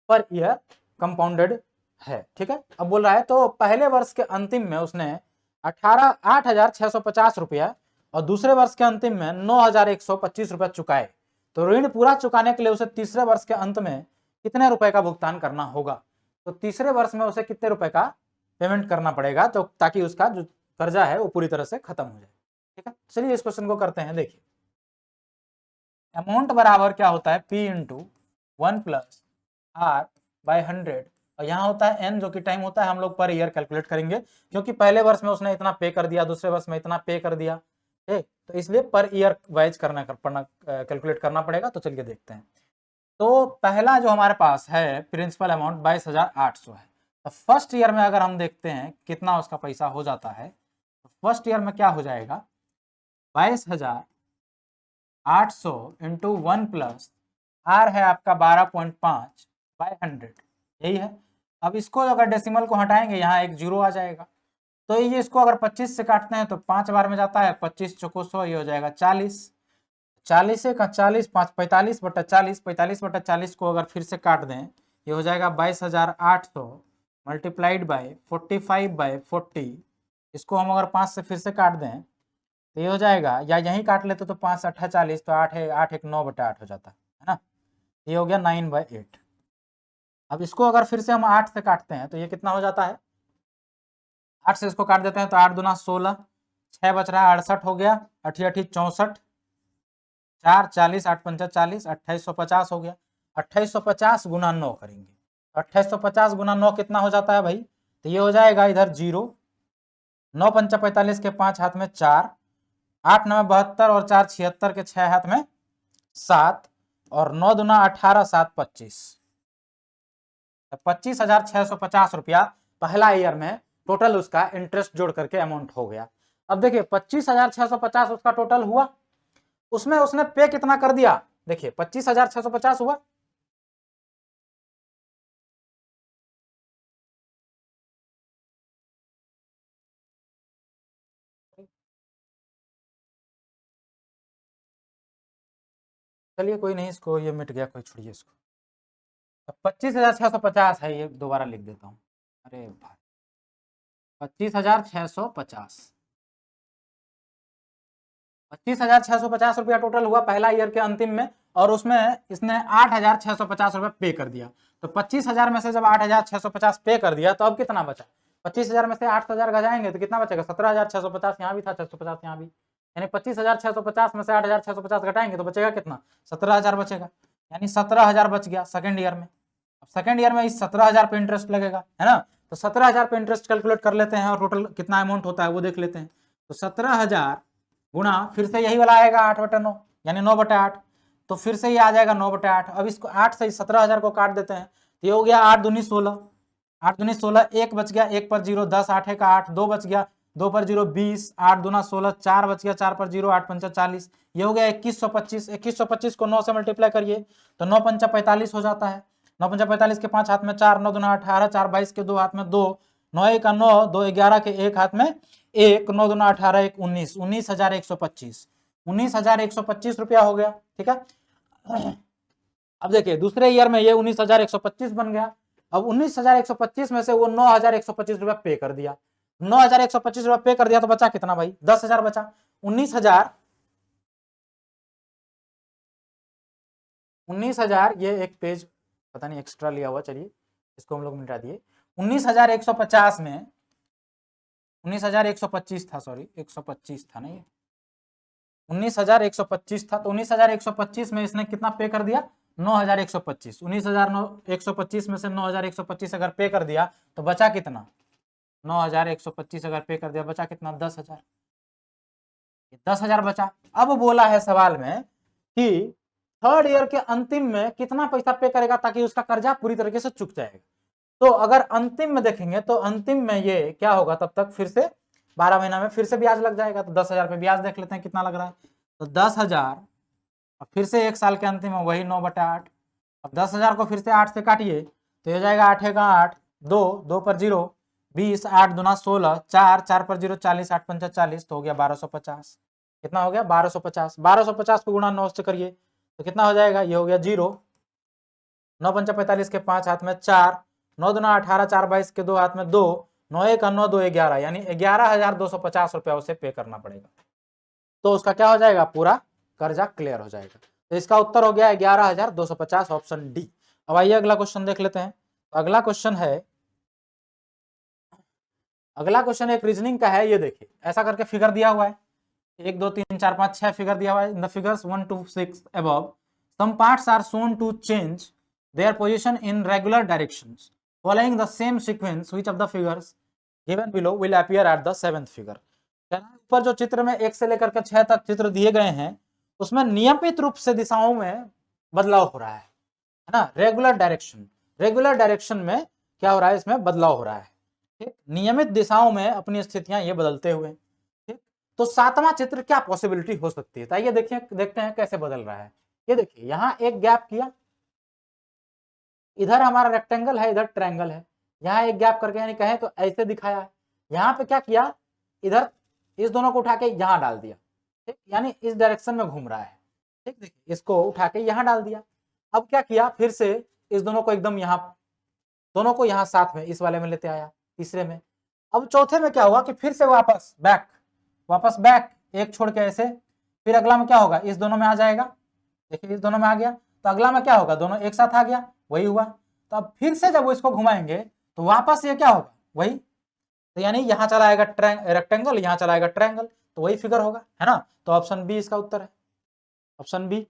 S1: पर ईयर कंपाउंडेड है। ठीक है, अब बोल रहा है तो पहले वर्ष के अंतिम में उसने 8,650 रुपया और दूसरे वर्ष के अंतिम में 9,125 रुपया चुकाए, तो ऋण पूरा चुकाने के लिए उसे तीसरे वर्ष के अंत में कितने रुपए का भुगतान करना होगा। तो तीसरे वर्ष में उसे कितने रुपए का पेमेंट करना पड़ेगा, तो ताकि उसका जो कर्जा है वो पूरी तरह से खत्म हो जाए। ठीक है, चलिए इस क्वेश्चन को करते हैं। देखिए अमाउंट बराबर क्या होता है, P into 1 plus R by 100 और यहाँ होता है n जो कि टाइम होता है, हम लोग पर ईयर कैलकुलेट करेंगे क्योंकि पहले वर्ष में उसने इतना पे कर दिया, दूसरे वर्ष में इतना पे कर दिया, ठीक, तो इसलिए पर ईयर वाइज कैलकुलेट करना पड़ेगा। तो चलिए देखते हैं। तो पहला जो हमारे पास है प्रिंसिपल अमाउंट 22,800 है। तो फर्स्ट ईयर में अगर हम देखते हैं कितना उसका पैसा हो जाता है, तो फर्स्ट ईयर में क्या हो जाएगा, 22,800 इंटू 1 प्लस R है आपका 12.5 बाय 100, यही है। अब इसको अगर डेसिमल को हटाएंगे यहाँ एक जीरो आ जाएगा, तो ये इसको अगर 25 से काटते हैं तो 5 बार में जाता है, 25 चौको 100, ये हो जाएगा 40, 40 का 40, 5 45/40, 45/40 को अगर फिर से काट दें, ये हो जाएगा 22,800 मल्टीप्लाइड बाय 45/40। इसको हम अगर 5 से फिर से काट दें तो ये हो जाएगा, या यहीं काट लेते तो 5 8 40, तो 8 है 8 1 9/8 हो जाता है ना, ये हो गया 9/8। अब इसको अगर फिर से हम 8 से काटते हैं तो ये कितना हो जाता है, 8 से इसको काट देते हैं तो 8 दूना 16, 6 बच रहा है 68 हो गया, 8 8 64, 4 40, 8 पंचा 40, 2850 हो गया। 2850 गुना 9 करेंगे, 2850 गुना 9 कितना हो जाता है भाई, तो ये हो जाएगा इधर 0, 9 पंचा 45 के 5 हाथ में 4, 8 9 72 और 4 76 के 6 हाथ में 7 और 9 दूना 18, 7 25, 25,650 रुपया पहला ईयर में टोटल उसका इंटरेस्ट जोड़ करके अमाउंट हो गया। अब देखिए 25,650 उसका टोटल हुआ, उसमें उसने पे कितना कर दिया, देखिए 25,650 हुआ, चलिए कोई नहीं, इसको ये मिट गया, कोई छोड़िए इसको। 25,650 है, ये दोबारा लिख देता हूँ, अरे भाई 25,650, 25,650 रुपया टोटल हुआ पहला ईयर के अंतिम में, और उसमें इसने 8,650 रुपया पे कर दिया। तो 25,000 में से जब 8,650 पे कर दिया तो अब कितना बचा, 25,000 में से 8,000 घटाएंगे तो कितना बचेगा, 17,650, यहाँ भी था 650 यहाँ भी, यानी 25,650 में से 8,650 घटाएंगे तो बचेगा कितना, 17,000 बचेगा, यानी 17,000 बच गया सेकंड ईयर में। अब सेकंड ईयर में इस 17,000 पे इंटरेस्ट लगेगा, है ना, तो 17,000 पे इंटरेस्ट कैलकुलेट कर लेते हैं और टोटल कितना अमाउंट होता है वो देख लेते हैं। तो 17,000 गुणा फिर से यही वाला आएगा 8/9 यानी 9/8, तो फिर से ये आ जाएगा 9/8। अब इसको 8 से 17,000 को काट देते हैं तो ये हो गया 8 दूनी 16, 8 दूनी 16, 1 बच गया, 1 पर 0, 10, 8 का 8, 2 बच गया, 2 पर 0 20, 8 दूना 16, 4 बच गया, 4 पर 0, 8 पंचा 40, ये हो गया 2125। 2125 को 9 से मल्टीप्लाई करिए तो 9 पंचा 45 हो जाता है, 9 पंचा 45 के 5 हाथ में 4, 9 दूना 18, 4 22 के 2 हाथ में 2, 9 का 9, 2 11 के 1 हाथ में 1, 9 दूना 18, 1 19, 19,125, 19,125 रुपया हो गया। ठीक है, अब देखिए दूसरे ईयर में ये 19,125 बन गया। अब 19,125 में से वो 9,125 रुपया पे कर दिया, 9,125 रुपया पे कर दिया तो बचा कितना भाई, 10,000 बचा। 19,000 ये एक पेज पता नहीं एक्स्ट्रा लिया हुआ, चलिए इसको हम लोग मिटा दिए। 19,150 में 19,125 था, सॉरी 125 था ना, ये 19,125 था, तो 19,125 में इसने कितना पे कर दिया, 9,125। 19,125 में से 9,125 अगर पे कर दिया तो बचा कितना, 9,125 अगर पे कर दिया बचा कितना, 10,000, 10,000 बचा। अब बोला है सवाल में कि थर्ड ईयर के अंतिम में कितना पैसा पे करेगा ताकि उसका कर्जा पूरी तरीके से चुक जाएगा। तो अगर अंतिम में देखेंगे तो अंतिम में ये क्या होगा, तब तक फिर से 12 महीना में फिर से ब्याज लग जाएगा, तो 10,000 पे ब्याज देख लेते हैं कितना लग रहा है, तो 10,000 और फिर से एक साल के अंतिम में वही 9/8। अब 10,000 को फिर से 8 से काटिए तो हो जाएगा 8 का 8, 2 2 पर 0 20, 8 दूना 16, 4 4 पर 0 40, 8 पंचा 40, तो हो गया 1250। कितना हो गया 1250, 1250 को गुणा 9 से करिए तो कितना हो जाएगा, ये हो गया 0, 9 पंचा 45 के 5 हाथ में 4, 9 दूना 18, 4 22 के 2 हाथ में 2, 9 1 9 2 11, यानी 11,250 रुपया उसे पे करना पड़ेगा। तो उसका क्या हो जाएगा, पूरा कर्जा क्लियर हो जाएगा। तो इसका उत्तर हो गया 11,250, ऑप्शन डी। अब आइए अगला क्वेश्चन देख लेते हैं। तो अगला क्वेश्चन एक रीजनिंग का है। ये देखिए ऐसा करके फिगर दिया हुआ है, 1 2 3 4 5 6 फिगर दिया हुआ है। In the figures 1 to 6 above, some parts are shown to change their position in regular directions following the same sequence. Which of the figures given below will appear at the 7th figure? ऊपर जो चित्र में 1 से लेकर के 6 तक चित्र दिए गए हैं उसमें नियमित रूप से दिशाओं में बदलाव हो रहा है ना। रेगुलर डायरेक्शन में क्या हो रहा है, इसमें बदलाव हो रहा है। ठीक, नियमित दिशाओं में अपनी स्थितियां ये बदलते हुए। ठीक, तो 7वां चित्र क्या पॉसिबिलिटी हो सकती है, तो ये देखते हैं कैसे बदल रहा है। ये देखिए यहाँ एक गैप किया, इधर हमारा रेक्टेंगल है, इधर ट्रायंगल है, यहाँ एक गैप करके यानी कहें तो ऐसे दिखाया है। यहाँ पे क्या किया, इधर इस दोनों को उठा के यहाँ डाल दिया। ठीक, यानी इस डायरेक्शन में घूम रहा है। ठीक, देखिए इसको उठा के यहाँ डाल दिया। अब क्या किया, फिर से इस दोनों को एकदम यहाँ, दोनों को यहाँ साथ में इस वाले में लेते आया, तीसरे में। अब चौथे में क्या हुआ कि फिर से वापस बैक एक छोड़ के ऐसे, फिर अगला में क्या होगा, इस दोनों में आ जाएगा। देखिए इस दोनों में आ गया, तो अगला में क्या होगा, दोनों एक साथ आ गया, वही हुआ। तो अब फिर से जब वो इसको घुमाएंगे तो वापस ये क्या होगा, वही। तो यानी यहाँ चला आएगा रेक्टेंगल, यहाँ चला आएगा ट्रायंगल, तो वही फिगर होगा, है ना। तो ऑप्शन बी इसका उत्तर है, ऑप्शन बी,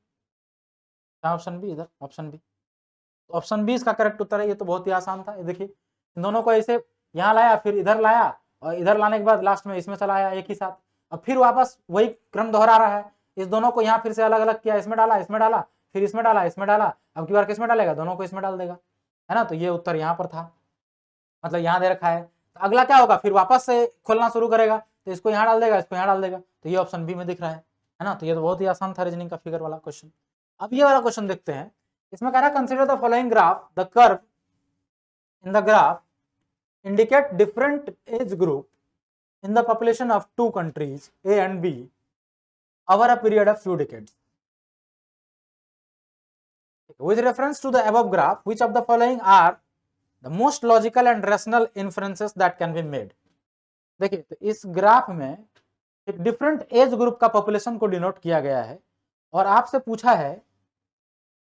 S1: ऑप्शन बी इधर, ऑप्शन बी। ऑप्शन बी इसका करेक्ट उत्तर है। ये तो बहुत ही आसान था। ये देखिए इन दोनों को ऐसे यहाँ लाया, फिर इधर लाया, और इधर लाने के बाद लास्ट में इसमें चला आया एक ही साथ। अब फिर वापस वही क्रम दोहरा रहा है। इस दोनों को यहाँ फिर से अलग अलग किया, इसमें डाला, फिर इसमें डाला, अब की बार किसमें डालेगा, दोनों को इसमें डाल देगा, है ना। तो ये उत्तर यहाँ पर था, मतलब यहाँ दे रखा है। तो अगला क्या होगा, फिर वापस से खोलना शुरू करेगा, तो इसको यहाँ डाल देगा, इसको यहाँ डाल देगा। तो ये ऑप्शन बी में दिख रहा है ना। तो ये तो बहुत ही आसान था रीजनिंग का फिगर वाला क्वेश्चन। अब ये वाला क्वेश्चन देखते हैं। इसमें कह रहा है consider the following graph, the curve in the graph indicate different age group in the population of two countries A and B over a period of few decades. With reference to the above graph, which of the following are the most logical and rational inferences that can be made? देखिए तो इस graph में एक different age group का population को denote किया गया है और आपसे पूछा है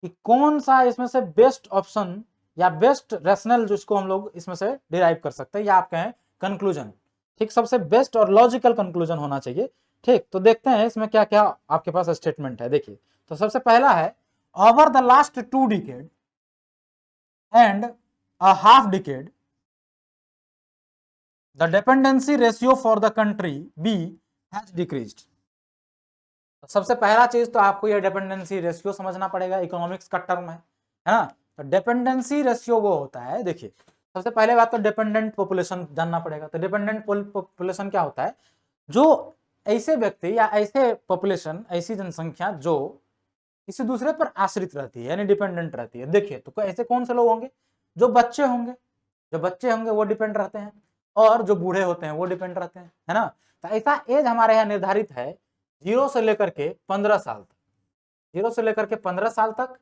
S1: कि कौन सा इसमें से बेस्ट ऑप्शन या बेस्ट रैशनल जिसको हम लोग इसमें से डिराइव कर सकते हैं, या आप कहें कंक्लूजन। ठीक, सबसे बेस्ट और लॉजिकल कंक्लूजन होना चाहिए। ठीक, तो देखते हैं इसमें क्या क्या आपके पास स्टेटमेंट है। देखिए तो सबसे पहला है, over the last 2 decade and a half decade the dependency ratio for the country B has decreased. सबसे पहला चीज तो आपको यह डिपेंडेंसी रेशियो समझना पड़ेगा, इकोनॉमिक्स का टर्म है ना। तो डिपेंडेंसी रेशियो वो होता है, देखिए सबसे पहले बात तो डिपेंडेंट पॉपुलेशन जानना पड़ेगा। तो डिपेंडेंट पॉपुलेशन क्या होता है, जो ऐसे व्यक्ति या ऐसे पॉपुलेशन, ऐसी जनसंख्या जो किसी दूसरे पर आश्रित रहती है यानी डिपेंडेंट रहती है। देखिए तो ऐसे कौन से लोग होंगे, जो बच्चे होंगे वो डिपेंड रहते हैं, और जो बूढ़े होते हैं वो डिपेंड रहते हैं, है ना। तो ऐसा एज हमारे यहाँ निर्धारित है 0 से लेकर के 15 साल तक, 0 से लेकर के 15 साल तक,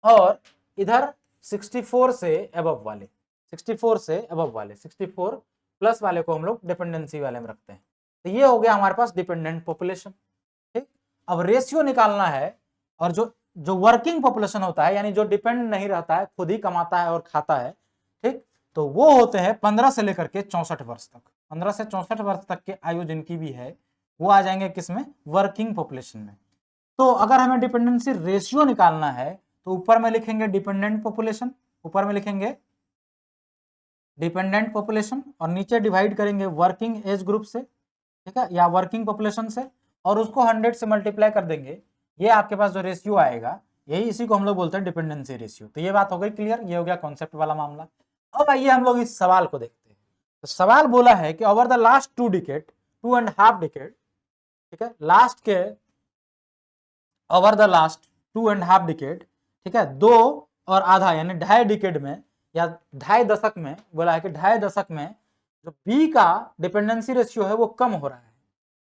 S1: और इधर 64 से अबव वाले, 64 प्लस वाले को हम लोग डिपेंडेंसी वाले में रखते हैं। तो ये हो गया हमारे पास डिपेंडेंट पॉपुलेशन। ठीक, अब रेशियो निकालना है, और जो वर्किंग पॉपुलेशन होता है यानी जो डिपेंड नहीं रहता है, खुद ही कमाता है और खाता है, ठीक, तो वो होते हैं 15 से लेकर के 64 वर्ष तक। 15 से 64 वर्ष तक के आयु जिनकी भी है वो आ जाएंगे किसमें, वर्किंग पॉपुलेशन में। तो अगर हमें डिपेंडेंसी रेशियो निकालना है तो ऊपर में लिखेंगे डिपेंडेंट पॉपुलेशन, ऊपर में लिखेंगे डिपेंडेंट पॉपुलेशन, और नीचे डिवाइड करेंगे वर्किंग एज ग्रुप से, ठीक है, या वर्किंग पॉपुलेशन से, और उसको 100 से मल्टीप्लाई कर देंगे। ये आपके पास जो रेशियो आएगा, यही इसी को हम लोग बोलते हैं डिपेंडेंसी रेशियो। तो ये बात हो गई क्लियर, ये हो गया कॉन्सेप्ट वाला मामला। अब आइए हम लोग इस सवाल को देखते हैं। तो सवाल बोला है कि over the last 2 decade, 2.5 decade, ठीक है, लास्ट के ओवर द लास्ट 2.5 डिकेड, ठीक है, 2 और आधा यानी 2.5 डिकेड में, या 2.5 दशक में, बोला है कि 2.5 दशक में जो बी का डिपेंडेंसी रेशियो है वो कम हो रहा है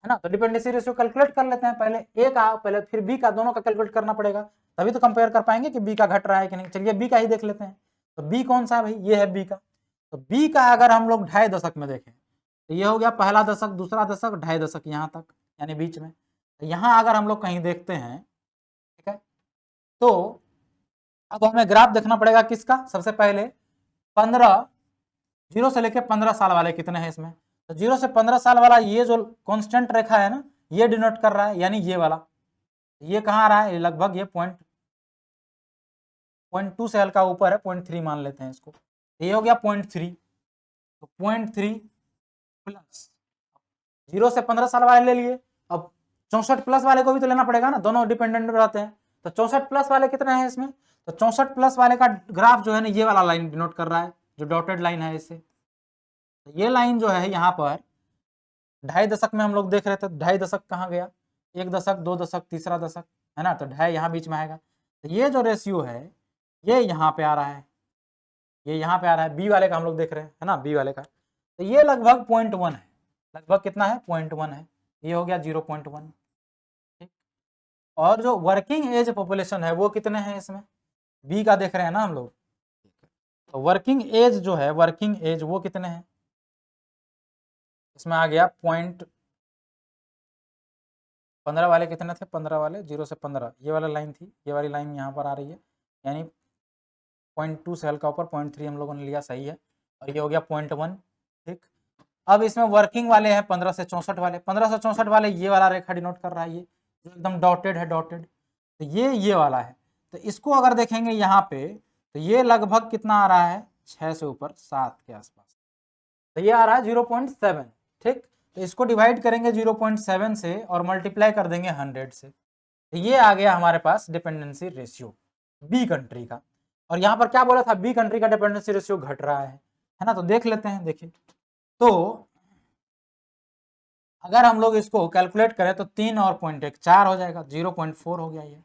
S1: है ना। तो डिपेंडेंसी रेशियो कैलकुलेट कर लेते हैं, पहले ए का पहले फिर बी का, दोनों का कैलकुलेट करना पड़ेगा, तभी तो कंपेयर कर पाएंगे कि बी का घट रहा है कि नहीं। चलिए बी का ही देख लेते हैं। तो बी कौन सा है भाई, ये है बी का। तो बी का अगर हम लोग 2.5 दशक में देखें तो ये हो गया पहला दशक, दूसरा दशक, 2.5 दशक यहाँ तक, यानी बीच में। तो यहाँ अगर हम लोग कहीं देखते हैं, ठीक है, तो अब हमें ग्राफ देखना पड़ेगा किसका, सबसे पहले 15 जीरो से लेके 15 साल वाले कितने हैं इसमें। तो 0 से 15 साल वाला ये जो कांस्टेंट रेखा है ना, ये डिनोट कर रहा है, यानी ये वाला, ये कहाँ आ रहा है, लगभग ये 0.2 से हल्का ऊपर है, 0.3 मान लेते हैं इसको। ये हो गया 0.3। तो 0.3 प्लस 0 से 15 साल वाले ले लिए, अब 64 प्लस वाले को भी तो लेना पड़ेगा ना, दोनों डिपेंडेंट रहते हैं। तो 64 प्लस वाले कितने हैं इसमें, तो 64 प्लस वाले का ग्राफ जो है ना, ये वाला लाइन डिनोट कर रहा है, जो डॉटेड लाइन है इससे। तो ये लाइन जो है यहाँ पर 2.5 दशक में हम लोग देख रहे थे, 2.5 दशक कहाँ गया, 1 दशक, 2 दशक, तीसरा दशक, है ना। तो 2.5 यहाँ बीच में आएगा। तो ये जो रेशियो है ये यहाँ पे आ रहा है, ये यहाँ पे आ रहा है, बी वाले का हम लोग देख रहे हैं, है ना, बी वाले का। तो ये लगभग 0.1 है, लगभग कितना है, 0.1 है, ये हो गया 0.1। ठीक, और जो वर्किंग एज पॉपुलेशन है वो कितने हैं इसमें, बी का देख रहे हैं ना हम लोग। तो वर्किंग एज जो है, वर्किंग एज वो कितने हैं, इसमें आ गया 0.15 वाले कितने थे, 15 वाले, 0 से 15 ये वाला लाइन थी, ये वाली लाइन यहाँ पर आ रही है, यानी 0.2 से हल्का ऊपर 0.3 हम लोगों ने लिया, सही है। और ये हो गया 0.1। ठीक, अब इसमें वर्किंग वाले हैं 15 से 64 वाले, 15 से 64 वाले ये वाला रेखा डिनोट कर रहा है, ये जो एकदम डॉटेड है, डॉटेड, तो ये वाला है। तो इसको अगर देखेंगे यहाँ पे, तो ये लगभग कितना आ रहा है, 6 से ऊपर 7 के आसपास, तो ये आ रहा है 0.7। ठीक, तो इसको डिवाइड करेंगे 0.7 से और मल्टीप्लाई कर देंगे 100 से, तो ये आ गया हमारे पास डिपेंडेंसी रेशियो बी कंट्री का। और यहाँ पर क्या बोला था, बी कंट्री का डिपेंडेंसी रेशियो घट रहा है ना। तो देख लेते हैं, देखिए, तो अगर हम लोग इसको कैलकुलेट करें तो 3 और 0.1 4 हो जाएगा, 0.4 हो गया ये,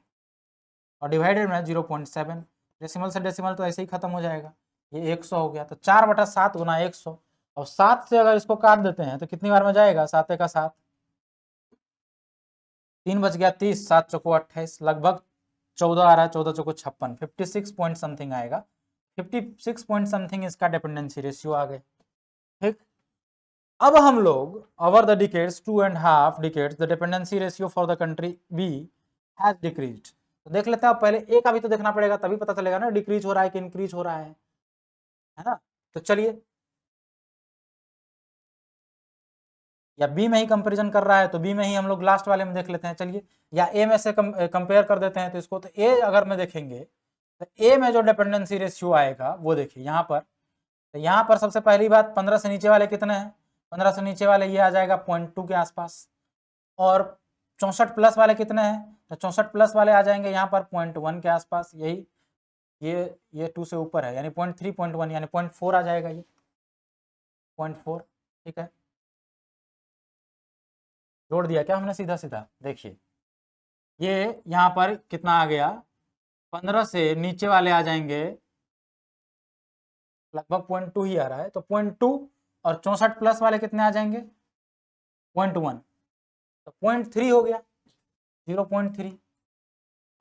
S1: और डिवाइडेड में 0.7, डेसिमल से डेसिमल तो ऐसे ही खत्म हो जाएगा, ये 100 हो गया। तो 4/7 गुना 100, और 7 से अगर इसको काट देते हैं तो कितनी बार में जाएगा, 7 का 7, 3 बच गया 30, 7 चौको 28, लगभग 14 आ रहा है, 14 चौको 56, 56 पॉइंट समथिंग आएगा, 56 पॉइंट समथिंग इसका डिपेंडेंसी रेशियो आ गए। ठीक, अब हम लोग over the decades 2.5 decades the dependency ratio for the country B has decreased. तो देख लेते हैं, पहले ए का भी तो देखना पड़ेगा, तभी पता चलेगा ना डिक्रीज हो रहा है कि इंक्रीज हो रहा है ना। तो चलिए, या बी में ही कंपैरिजन कर रहा है तो बी में ही हम लोग लास्ट वाले में देख लेते हैं, चलिए, या ए में से कंपेयर कर देते हैं। तो इसको, तो ए अगर में देखेंगे तो ए में जो डिपेंडेंसी रेशियो आएगा वो देखिए यहाँ पर। तो यहाँ पर सबसे पहली बात, 15 से नीचे वाले कितने हैं, 15 से नीचे वाले ये आ जाएगा 0.2 के आसपास, और 64 प्लस वाले कितने हैं, तो 64 प्लस वाले आ जाएंगे यहाँ पर 0.1 के आसपास, यही ये 2 से ऊपर है, यानी 0.3 0.1 यानी 0.4 आ जाएगा, ये 0.4। ठीक है, जोड़ दिया क्या हमने सीधा सीधा, देखिए ये यहाँ पर कितना आ गया, 15 से नीचे वाले आ जाएंगे लगभग 0.2 ही आ रहा है, तो 0.2, और 64 प्लस वाले कितने आ जाएंगे 0.1, तो 0.3 हो गया, 0.3।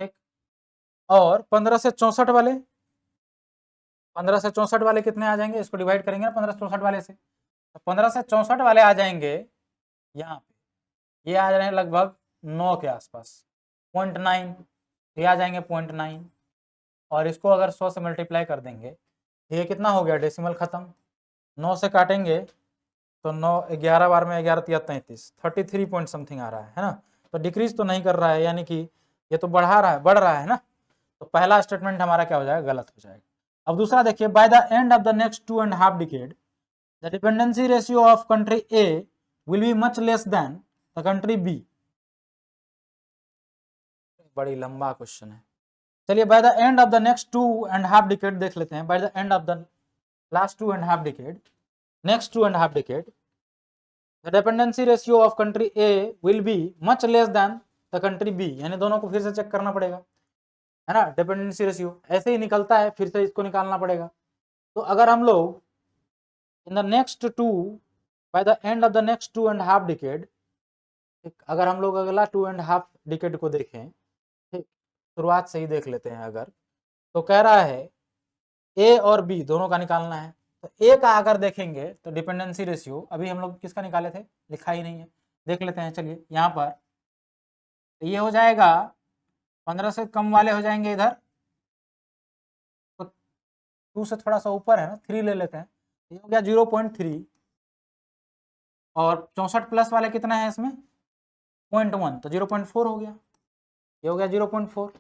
S1: ठीक, और 15 से 64 वाले, 15 से 64 वाले कितने आ जाएंगे, इसको डिवाइड करेंगे ना 15 से 64 वाले से, तो 15 से 64 वाले आ जाएंगे यहाँ पे, ये आ रहे हैं लगभग 9 के आसपास, 0.9, ये आ जाएंगे 0.9, और इसको अगर 100 से मल्टीप्लाई कर देंगे, ये कितना हो गया, डेसिमल खत्म, 9 से काटेंगे तो 9 11 बार में 11 तिया 33, 33 पॉइंट समथिंग आ रहा है ना। तो डिक्रीज तो नहीं कर रहा है, यानी कि ये तो बढ़ा रहा है, बढ़ रहा है ना। तो पहला स्टेटमेंट हमारा क्या हो जाएगा, गलत हो जाएगा। अब दूसरा देखिए, by the end of the next 2.5 decade the dependency ratio of country A will be much less than the country B. बड़ी लंबा क्वेश्चन है, चलिए, by the end of the next 2.5 decade देख लेते हैं, by the end of the last 2.5 decade, next 2.5 decade the dependency ratio of country A will be much less than the country B, यानी दोनों को फिर से चेक करना पड़ेगा, है ना। डिपेंडेंसी रेशियो ऐसे ही निकलता है, फिर से इसको निकालना पड़ेगा। तो अगर हम लोग in the next 2 bye the end of the next 2.5 decade ठीक, अगर हम लोग अगला 2.5 डिकेड को देखें, ठीक, शुरुआत से ही देख लेते हैं अगर, तो कह रहा है ए और बी दोनों का निकालना है। तो ए का अगर देखेंगे तो डिपेंडेंसी रेशियो अभी हम लोग किसका निकाले थे, लिखा ही नहीं है, देख लेते हैं चलिए यहाँ पर। तो ये हो जाएगा 15 से कम वाले हो जाएंगे इधर, तो 2 से थोड़ा सा ऊपर है ना, 3 ले लेते हैं, ये हो गया 0.3, और 64 प्लस वाले कितना है इसमें 0.1, तो 0.4 हो गया, ये हो गया 0.4,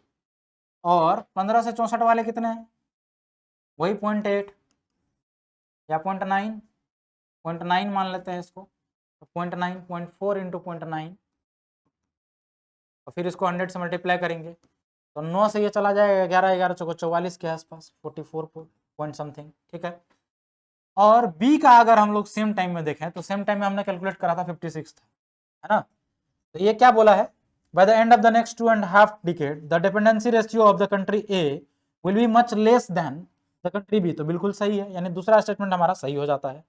S1: और 15 से 64 वाले कितने हैं वही 0.8 या 0.9, 0.9 मान लेते हैं इसको, तो 0.9, 0.4 इंटू 0.9, और फिर इसको 100 से मल्टीप्लाई करेंगे, तो 9 से ये चला जाएगा 11, 11 चौको 44 के आसपास, 44 पॉइंट समथिंग, ठीक है। और बी का अगर हम लोग सेम टाइम में देखें तो सेम टाइम में हमने कैलकुलेट करा था 56 था, है ना। तो ये क्या बोला है, by the end of the next 2.5 decade the dependency ratio of the country A will be much less than the country B. तो बिल्कुल सही है, यानी दूसरा स्टेटमेंट हमारा सही हो जाता है।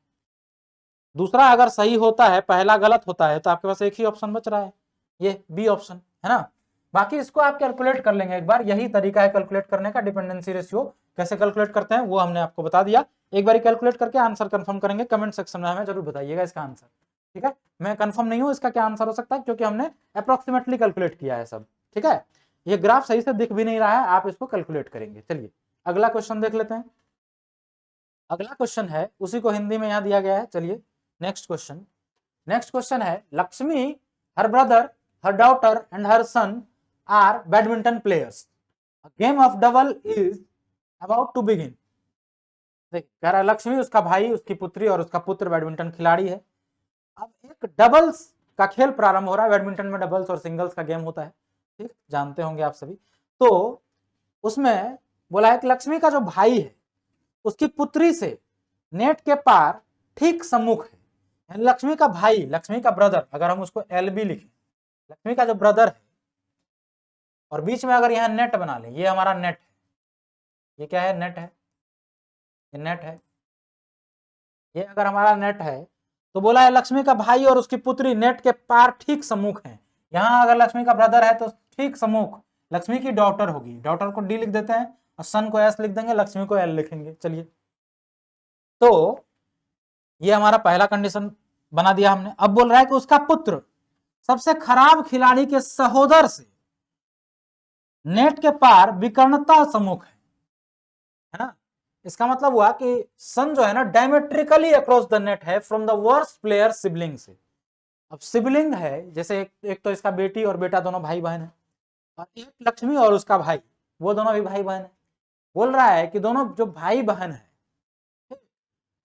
S1: दूसरा अगर सही होता है, पहला गलत होता है, तो आपके पास एक ही ऑप्शन बच रहा है, ये बी ऑप्शन, है ना। बाकी इसको आप कैलकुलेट कर लेंगे एक बार, यही तरीका है कैलकुलेट करने का, डिपेंडेंसी रेशियो कैसे कैलकुलेट करते हैं वो हमने आपको बता दिया। एक बार कैलकुलेट करके आंसर कंफर्म करेंगे, कमेंट सेक्शन में हमें जरूर बताइएगा इसका आंसर, ठीक है। मैं कंफर्म नहीं हूं इसका क्या आंसर हो सकता है, क्योंकि हमने अप्रोक्सीमेटली कैलकुलेट किया है सब, ठीक है। ये ग्राफ सही से दिख भी नहीं रहा है, आप इसको कैलकुलेट करेंगे। चलिए अगला क्वेश्चन देख लेते हैं। अगला क्वेश्चन है, उसी को हिंदी में यहाँ दिया गया है। चलिए नेक्स्ट क्वेश्चन, नेक्स्ट क्वेश्चन है, Lakshmi, her brother, her daughter and her son are badminton players, game of double is about to begin. कह रहा है लक्ष्मी, उसका भाई, उसकी पुत्री और उसका पुत्र बैडमिंटन खिलाड़ी है। अब एक डबल्स का खेल प्रारंभ हो रहा है, बैडमिंटन में डबल्स और सिंगल्स का गेम होता है, ठीक, जानते होंगे आप सभी। तो उसमें बोला है कि लक्ष्मी का जो भाई है उसकी पुत्री से नेट के पार ठीक सम्मुख है। लक्ष्मी का भाई, लक्ष्मी का ब्रदर, अगर हम उसको LB लिखें, लक्ष्मी का जो ब्रदर है, और बीच में अगर यहाँ नेट बना लें, ये हमारा नेट है, ये क्या है, नेट है, ये नेट है, ये अगर हमारा नेट है, तो बोला है लक्ष्मी का भाई और उसकी पुत्री नेट के पार ठीक सम्मुख है। यहाँ अगर लक्ष्मी का ब्रदर है तो ठीक सम्मुख लक्ष्मी की डॉटर होगी, डॉटर को D लिख देते हैं और सन को S लिख देंगे, लक्ष्मी को L लिखेंगे। चलिए, तो ये हमारा पहला कंडीशन बना दिया हमने। अब बोल रहा है कि उसका पुत्र सबसे खराब खिलाड़ी के सहोदर से नेट के पार विकर्णता सम्मुख है ना। इसका मतलब हुआ कि सन जो है ना डायमेट्रिकली अक्रॉस द नेट है from the worst player sibling से। अब सिबलिंग है, जैसे एक तो इसका बेटी और बेटा दोनों भाई बहन है, और एक लक्ष्मी और उसका भाई, वो दोनों भी भाई बहन है। बोल रहा है कि दोनों जो भाई बहन है,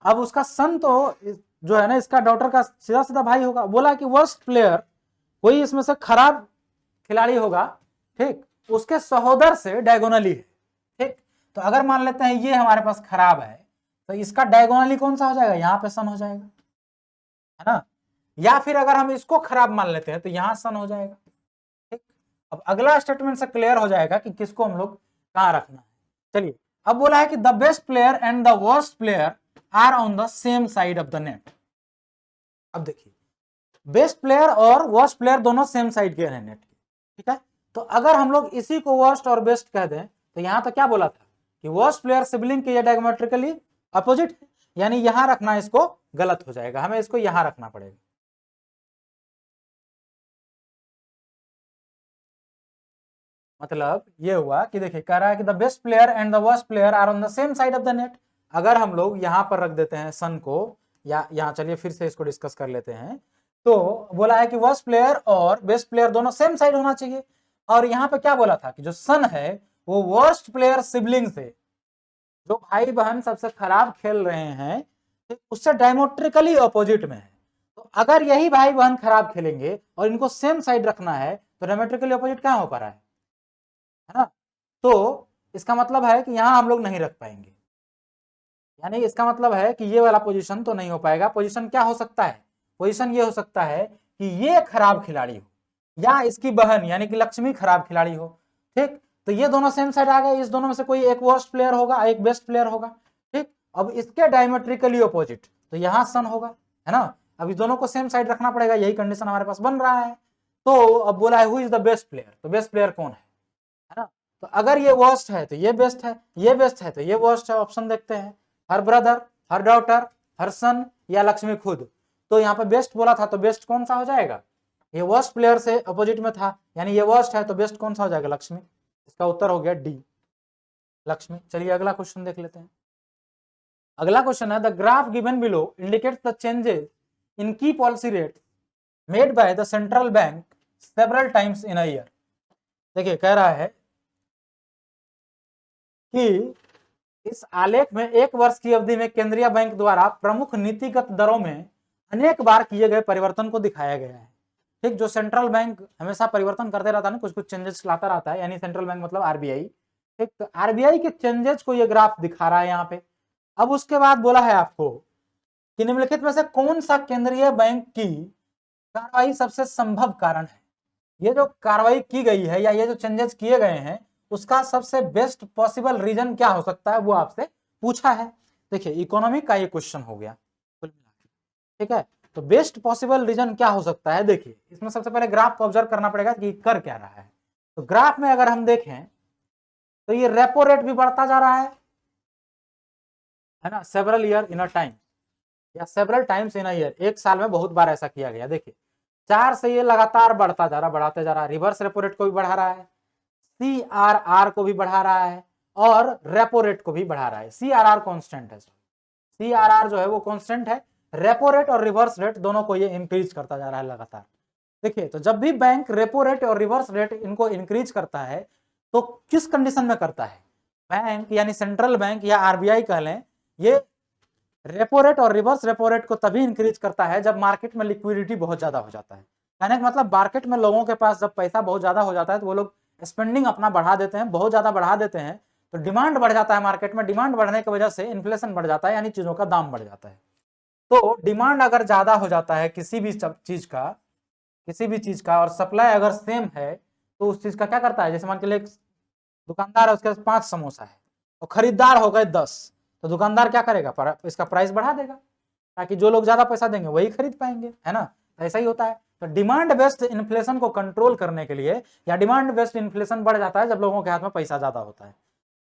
S1: अब उसका सन तो जो है ना इसका डॉटर का सीधा सीधा भाई होगा। बोला कि वर्स्ट प्लेयर कोई इसमें से खराब खिलाड़ी होगा, ठीक, उसके सहोदर से डायगोनली है, ठीक। तो अगर मान लेते हैं ये हमारे पास खराब है, तो इसका डायगोनली कौन सा हो जाएगा, यहाँ पे सन हो जाएगा, है ना। या फिर अगर हम इसको खराब मान लेते हैं तो यहाँ सन हो जाएगा, ठीक। अब अगला स्टेटमेंट से क्लियर हो जाएगा कि किसको हम लोग कहाँ रखना है। चलिए, अब बोला है कि the best player and the worst player are on the same side of the net. अब देखिए, बेस्ट प्लेयर और वर्स्ट प्लेयर दोनों सेम साइड के हैं नेट के, ठीक है। तो अगर हम लोग इसी को वर्स्ट और बेस्ट कह दें, तो यहां तो क्या बोला था कि वर्स्ट प्लेयर सिबलिंग के डायगोमेट्रिकली अपोजिट है, यानी यहां रखना इसको गलत हो जाएगा, हमें इसको यहां रखना पड़ेगा। मतलब ये हुआ कि देखिए, कह रहा है कि the best player and the worst player are on the same side of the net. अगर हम लोग यहां पर रख देते हैं सन को, या यहां चलिए फिर से इसको डिस्कस कर लेते हैं, तो बोला है कि वर्स्ट प्लेयर और बेस्ट प्लेयर दोनों सेम साइड होना चाहिए। और यहाँ पे क्या बोला था कि जो सन है वो वर्स्ट प्लेयर सिबलिंग से, जो भाई बहन सबसे खराब खेल रहे हैं, उससे डायमेट्रिकली अपोजिट में है। तो अगर यही भाई बहन खराब खेलेंगे और इनको सेम साइड रखना है, तो डायमेट्रिकली अपोजिट कहां हो पा रहा है ना। तो इसका मतलब है कि यहां हम लोग नहीं रख पाएंगे, यानी इसका मतलब है कि ये वाला पोजीशन तो नहीं हो पाएगा। पोजीशन क्या हो सकता है, पोजीशन ये हो सकता है कि ये खराब खिलाड़ी हो या इसकी बहन यानी कि लक्ष्मी खराब खिलाड़ी हो, ठीक। तो ये दोनों सेम साइड आ गए, इस दोनों में से कोई एक वर्स्ट प्लेयर होगा, एक बेस्ट प्लेयर होगा, ठीक। अब इसके डायमेट्रिकली अपोजिट, तो यहां सन होगा, है ना। अब इस दोनों को सेम साइड रखना पड़ेगा, यही कंडीशन हमारे पास बन रहा है। तो अब बोला है who is the best player, तो बेस्ट प्लेयर कौन है ना। तो अगर ये वर्स्ट है तो ये बेस्ट है, ये बेस्ट है तो ये वर्स्ट है। ऑप्शन देखते हैं, हर ब्रदर, हर डॉटर, हर सन या लक्ष्मी खुद। तो यहाँ पे बेस्ट बोला था तो बेस्ट कौन सा हो जाएगा, ये वर्स्ट प्लेयर से अपोजिट में था, यानी ये वर्स्ट है तो बेस्ट कौन सा हो जाएगा, लक्ष्मी। इसका उत्तर हो गया डी, लक्ष्मी। चलिए अगला क्वेश्चन देख लेते हैं। अगला क्वेश्चन है the graph given below indicates the changes in key policy rate made by the central bank several times in a year. देखिए कह रहा है कि इस आलेख में एक वर्ष की अवधि में केंद्रीय बैंक द्वारा प्रमुख नीतिगत दरों में अनेक बार किए गए परिवर्तन को दिखाया गया है। ठीक, जो सेंट्रल बैंक हमेशा परिवर्तन करते रहता है ना, कुछ कुछ चेंजेस लाता रहता है, यानी सेंट्रल बैंक मतलब आरबीआई। ठीक, तो आरबीआई के चेंजेस को ये ग्राफ दिखा रहा है यहाँ पे। अब उसके बाद बोला है आपको कि निम्नलिखित में से कौन सा केंद्रीय बैंक की कार्रवाई सबसे संभव कारण है। ये जो कार्रवाई की गई है या ये जो चेंजेस किए गए हैं उसका सबसे बेस्ट पॉसिबल रीजन क्या हो सकता है, वो आपसे पूछा है। देखिए इकोनॉमी का ये क्वेश्चन हो गया, ठीक है। तो बेस्ट पॉसिबल रीजन क्या हो सकता है, देखिए इसमें सबसे पहले ग्राफ को ऑब्जर्व करना पड़ेगा कि कर क्या रहा है। तो ग्राफ में अगर हम देखें तो ये रेपो रेट भी बढ़ता जा रहा है ना, several year in a time या several times in a year, एक साल में बहुत बार ऐसा किया गया। देखिए 4 से ये लगातार बढ़ता जा रहा, बढ़ाते जा रहा है। रिवर्स रेपो रेट को भी बढ़ा रहा है, सीआरआर को भी बढ़ा रहा है और रेपो रेट को भी बढ़ा रहा है। सीआरआर कांस्टेंट है, सीआरआर जो है वो कांस्टेंट है, रेपो रेट और रिवर्स रेट दोनों को ये इंक्रीज करता जा रहा है लगातार। देखिए तो जब भी बैंक रेपो रेट और रिवर्स रेट इनको इंक्रीज करता है तो किस कंडीशन में करता है, बैंक यानी सेंट्रल बैंक या आरबीआई कह लें, ये रेपो रेट और रिवर्स रेपो रेट को तभी इंक्रीज करता है जब मार्केट में लिक्विडिटी बहुत ज्यादा हो जाता है। कहने का मतलब मार्केट में लोगों के पास जब पैसा बहुत ज्यादा हो जाता है तो वो लोग स्पेंडिंग अपना बढ़ा देते हैं, बहुत ज्यादा बढ़ा देते हैं, तो डिमांड बढ़ जाता है मार्केट में। डिमांड बढ़ने की वजह से इन्फ्लेशन बढ़ जाता है, यानी चीजों का दाम बढ़ जाता है। तो डिमांड अगर ज्यादा हो जाता है किसी भी चीज का और सप्लाई अगर सेम है तो उस चीज का क्या करता है, जैसे मान के लिए दुकानदार है उसके पास 5 समोसा है और खरीदार हो गए 10, तो दुकानदार क्या करेगा, इसका प्राइस बढ़ा देगा ताकि जो लोग ज्यादा पैसा देंगे वही खरीद पाएंगे, है ना। ऐसा ही होता है। तो डिमांड बेस्ड इन्फ्लेशन को कंट्रोल करने के लिए, या डिमांड बेस्ड इन्फ्लेशन बढ़ जाता है जब लोगों के हाथ में पैसा ज्यादा होता है,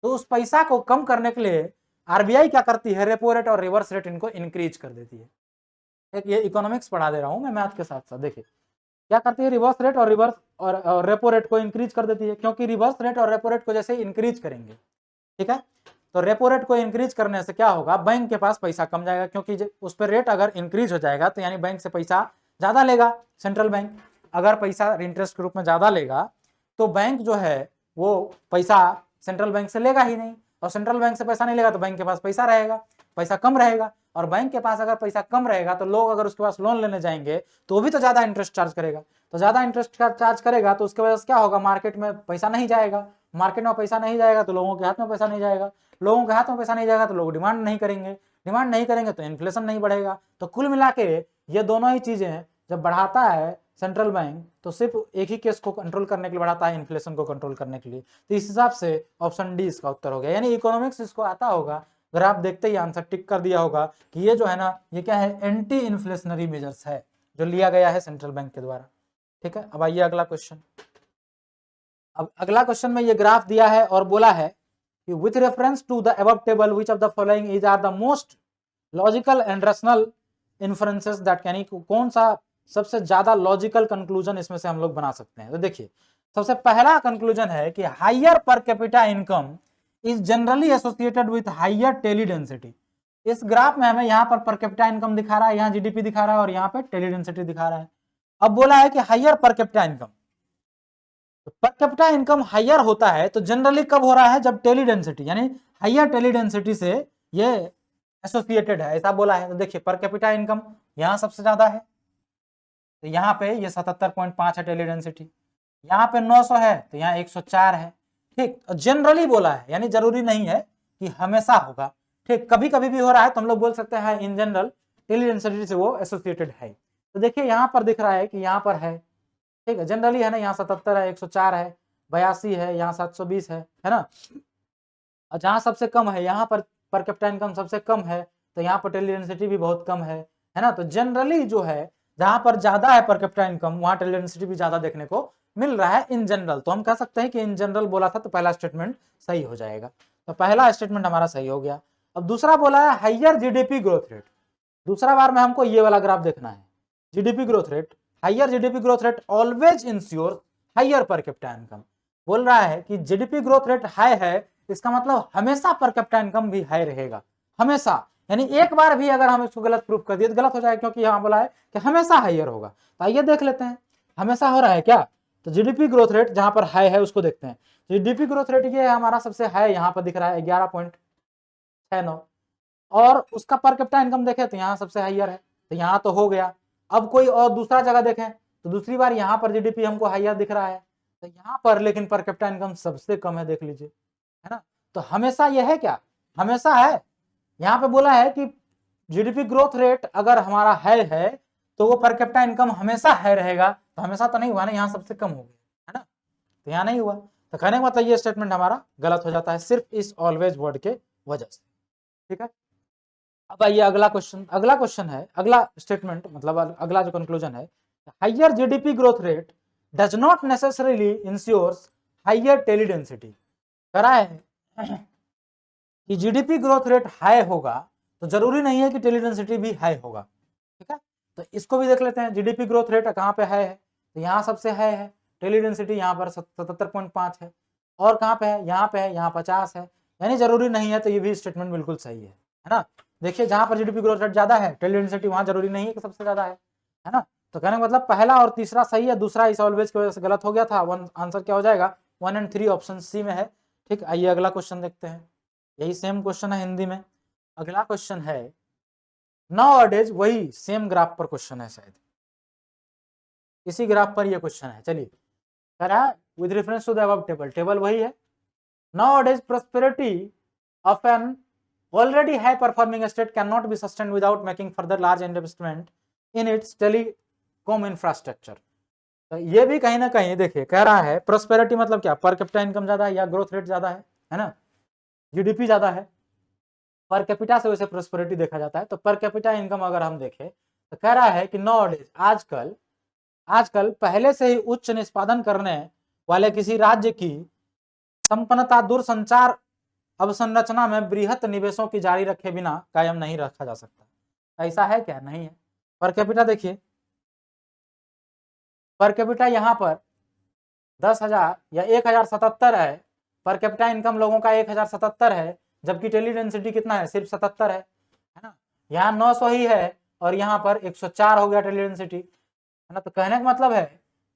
S1: तो उस पैसा को कम करने के लिए आरबीआई क्या करती है, रेपो रेट और रिवर्स रेट इनको इंक्रीज कर देती है। एक ये इकोनॉमिक्स पढ़ा दे रहा हूं मैं मैथ के साथ साथ। देखिए क्या करती है, रिवर्स रेट और रिवर्स और रेपो रेट को इंक्रीज कर देती है, क्योंकि रिवर्स रेट और रेपो रेट को जैसे इंक्रीज करेंगे, ठीक है, तो रेपो रेट को इंक्रीज करने से क्या होगा, बैंक के पास पैसा कम जाएगा, क्योंकि उस पर रेट अगर इंक्रीज हो जाएगा तो यानी बैंक से पैसा ज्यादा लेगा सेंट्रल बैंक। अगर पैसा इंटरेस्ट के रूप में ज्यादा लेगा तो बैंक जो है वो पैसा सेंट्रल बैंक से लेगा ही नहीं, और सेंट्रल बैंक से पैसा नहीं लेगा तो बैंक के पास पैसा रहेगा, पैसा कम रहेगा, और बैंक के पास अगर पैसा कम रहेगा तो लोग अगर उसके पास लोन लेने जाएंगे तो वो भी तो ज्यादा इंटरेस्ट चार्ज करेगा, तो ज्यादा इंटरेस्ट चार्ज करेगा तो उसके वजह से क्या होगा, मार्केट में पैसा नहीं जाएगा, मार्केट में पैसा नहीं जाएगा तो लोगों के हाथ में पैसा नहीं जाएगा, लोगों के हाथ में पैसा नहीं जाएगा तो लोग डिमांड नहीं करेंगे, डिमांड नहीं करेंगे तो इन्फ्लेशन नहीं बढ़ेगा। तो कुल मिला के ये दोनों ही चीजें जब बढ़ाता है सेंट्रल बैंक तो सिर्फ एक ही केस को कंट्रोल करने के लिए बढ़ाता है, इन्फ्लेशन को कंट्रोल करने के लिए। तो इस हिसाब से ऑप्शन डी इसका उत्तर हो गया, यानी इकोनॉमिक्स इसको आता होगा, अगर आप देखते ही आंसर टिक कर दिया होगा कि ये जो है ना ये क्या है, एंटी इन्फ्लेशनरी मेजर्स है जो लिया गया है सेंट्रल बैंक के द्वारा। ठीक है, अब आइए अगला क्वेश्चन। अब अगला क्वेश्चन में ये ग्राफ दिया है और बोला है कि with reference to the above table which of the following is are the most logical and rational inferences that, यानी कौन सा सबसे ज्यादा लॉजिकल कंक्लूजन इसमें से हम लोग बना सकते हैं। तो देखिए सबसे पहला कंक्लूजन है कि higher per capita income is generally associated with higher tele density. इस ग्राफ में हमें यहाँ पर कैपिटा इनकम दिखा रहा है, यहाँ जीडीपी दिखा रहा है और यहाँ पे टेली डेंसिटी दिखा रहा है। अब बोला है कि हायर पर कैपिटा इनकम, तो पर कैपिटा इनकम हायर होता है तो जनरली कब हो रहा है, जब टेली डेंसिटी यानी हायर टेली डेंसिटी से ये एसोसिएटेड है, ऐसा बोला है। तो देखिए पर कैपिटा इनकम यहाँ सबसे ज्यादा है, तो यहाँ पे ये 77.5 है टेली डेंसिटी, यहाँ पे 900 है तो यहाँ 104 है। ठीक, जनरली बोला है, यानी जरूरी नहीं है कि हमेशा होगा। ठीक, कभी कभी भी हो रहा है तो हम लोग बोल सकते हैं इन जनरल टेली डेंसिटी से वो एसोसिएटेड है। तो देखिए यहाँ पर दिख रहा है कि यहाँ पर है, ठीक है, जनरली है ना, यहाँ 77 है, 104 है, 82 है, यहाँ 720 है ना। और जहाँ सबसे कम है यहाँ पर कैपिटा इनकम सबसे कम है तो यहाँ पर टेली डेंसिटी भी बहुत कम है ना। तो जनरली जो है जहां पर ज्यादा है पर कैपिटा इनकम वहां टेली डेंसिटी भी ज्यादा देखने को मिल रहा है इन जनरल। तो हम कह सकते हैं कि इन जनरल बोला था तो पहला स्टेटमेंट सही हो जाएगा। तो पहला स्टेटमेंट हमारा सही हो गया। अब दूसरा बोला है हाइयर जीडीपी ग्रोथ रेट। दूसरा बार में हमको ये वाला ग्राफ देखना है, GDP growth rate. Higher GDP growth rate always ensure higher पर कैपिटा इनकम। बोल रहा है कि जीडीपी ग्रोथ रेट हाई है, इसका मतलब हमेशा पर कैपिटा इनकम भी हाई रहेगा, हमेशा। यानी एक बार भी अगर हम इसको गलत प्रूफ कर दिए तो गलत हो जाएगा, क्योंकि यहाँ बोला है कि हमेशा हाइयर होगा। तो आइए देख लेते हैं हमेशा हो रहा है क्या। तो जीडीपी ग्रोथ रेट जहां पर हाई है उसको देखते हैं। जीडीपी ग्रोथ रेट ये हमारा सबसे हाई यहाँ पर दिख रहा है 11.69, और उसका पर कैपिटा इनकम देखें तो यहाँ सबसे हाइयर है, तो यहाँ तो हो गया। अब कोई और दूसरा जगह देखें तो दूसरी बार यहाँ पर जीडीपी हमको हाइयर दिख रहा है, तो यहाँ पर लेकिन पर कैपिटा इनकम सबसे कम है, देख लीजिए, है ना। तो हमेशा यह है क्या, हमेशा है। यहाँ पे बोला है कि जीडीपी ग्रोथ रेट अगर हमारा है तो वो पर कैपिटा इनकम हमेशा है रहेगा, तो हमेशा तो नहीं हुआ ना, यहाँ सबसे कम हो गया, है ना, तो यहाँ नहीं हुआ। तो कहने का मतलब ये स्टेटमेंट हमारा गलत हो जाता है सिर्फ इस ऑलवेज वर्ड के वजह से। ठीक है, अब आइए अगला क्वेश्चन। अगला क्वेश्चन है, अगला स्टेटमेंट मतलब अगला जो कंक्लूजन है, higher GDP growth rate does not necessarily insures higher tele density. कह रहा है कि जीडीपी ग्रोथ रेट हाई होगा तो जरूरी नहीं है कि टेली डेंसिटी भी हाई होगा। ठीक है, तो इसको भी देख लेते हैं। जीडीपी ग्रोथ रेट कहाँ पे हाई है, तो यहाँ सबसे हाई है। टेली डेंसिटी यहाँ पर 77.5 है, और कहाँ पे है, यहाँ पे है, यहाँ 50 है, यानी जरूरी नहीं है। तो ये भी स्टेटमेंट बिल्कुल सही है ना। देखिए जहां पर जीडीपी ग्रोथ रेट ज्यादा है टेली डेंसिटी वहां जरूरी नहीं है कि सबसे ज्यादा है ना। तो कहने का मतलब पहला और तीसरा सही है, दूसरा इस ऑलवेज की वजह से गलत हो गया था। आंसर क्या हो जाएगा, 1 और 3 ऑप्शन सी में है। ठीक, आइए अगला क्वेश्चन देखते हैं। यही सेम क्वेश्चन है हिंदी में। अगला क्वेश्चन है नाउ-अ-डेज, वही सेम ग्राफ पर क्वेश्चन है, शायद इसी ग्राफ पर ये क्वेश्चन है। चलिए, कह रहा है with reference to the above table, table वही है। Nowadays prosperity of an already high performing state cannot be sustained without making further large investment in its telecom infrastructure। तो ये भी कहीं ना कहीं देखिए कह रहा है प्रोस्पेरिटी मतलब क्या, पर कैपिटा इनकम ज्यादा है या ग्रोथ रेट ज्यादा है ना, जीडीपी ज्यादा है, पर कैपिटा से वैसे प्रोस्पेरिटी देखा जाता है। तो पर कैपिटा इनकम अगर हम देखें तो कह रहा है कि नाउ-अ-डेज आजकल, आजकल पहले से ही उच्च निष्पादन करने वाले किसी राज्य की संपन्नता दूरसंचार अवसंरचना में बृहत निवेशों की जारी रखे बिना कायम नहीं रखा जा सकता। ऐसा है क्या, नहीं है। पर कैपिटा देखिए, पर कैपिटा यहाँ पर 10,000 या 1,077 है, पर कैपिटा इनकम लोगों का 1,077 है, जबकि टेली डेंसिटी कितना है, सिर्फ 77 है ना। यहाँ 900 ही है और यहाँ पर 104 हो गया टेली डेंसिटी, है ना। तो कहने का मतलब है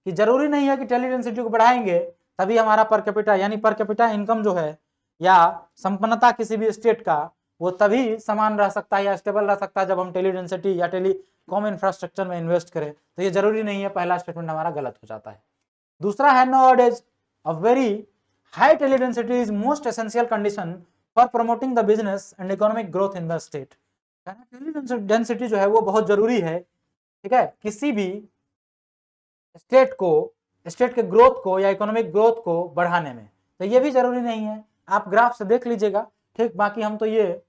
S1: कि जरूरी नहीं है कि टेली डेंसिटी को बढ़ाएंगे तभी हमारा पर कैपिटा यानी पर कैपिटा इनकम जो है या संपन्नता किसी भी स्टेट का वो तभी समान रह सकता है या स्टेबल रह सकता है जब हम टेली डेंसिटी या टेलीकॉम इंफ्रास्ट्रक्चर में इन्वेस्ट करें। तो ये जरूरी नहीं है, पहला स्टेटमेंट हमारा गलत हो जाता है। दूसरा है nowadays a very high tele density is most essential condition for promoting the business and economic growth in the state. Tele density जो है वो बहुत जरूरी है, ठीक है, किसी भी स्टेट को, स्टेट के ग्रोथ को या इकोनॉमिक ग्रोथ को बढ़ाने में। तो ये भी जरूरी नहीं है, आप ग्राफ से देख लीजिएगा। ठीक, बाकी हम तो ये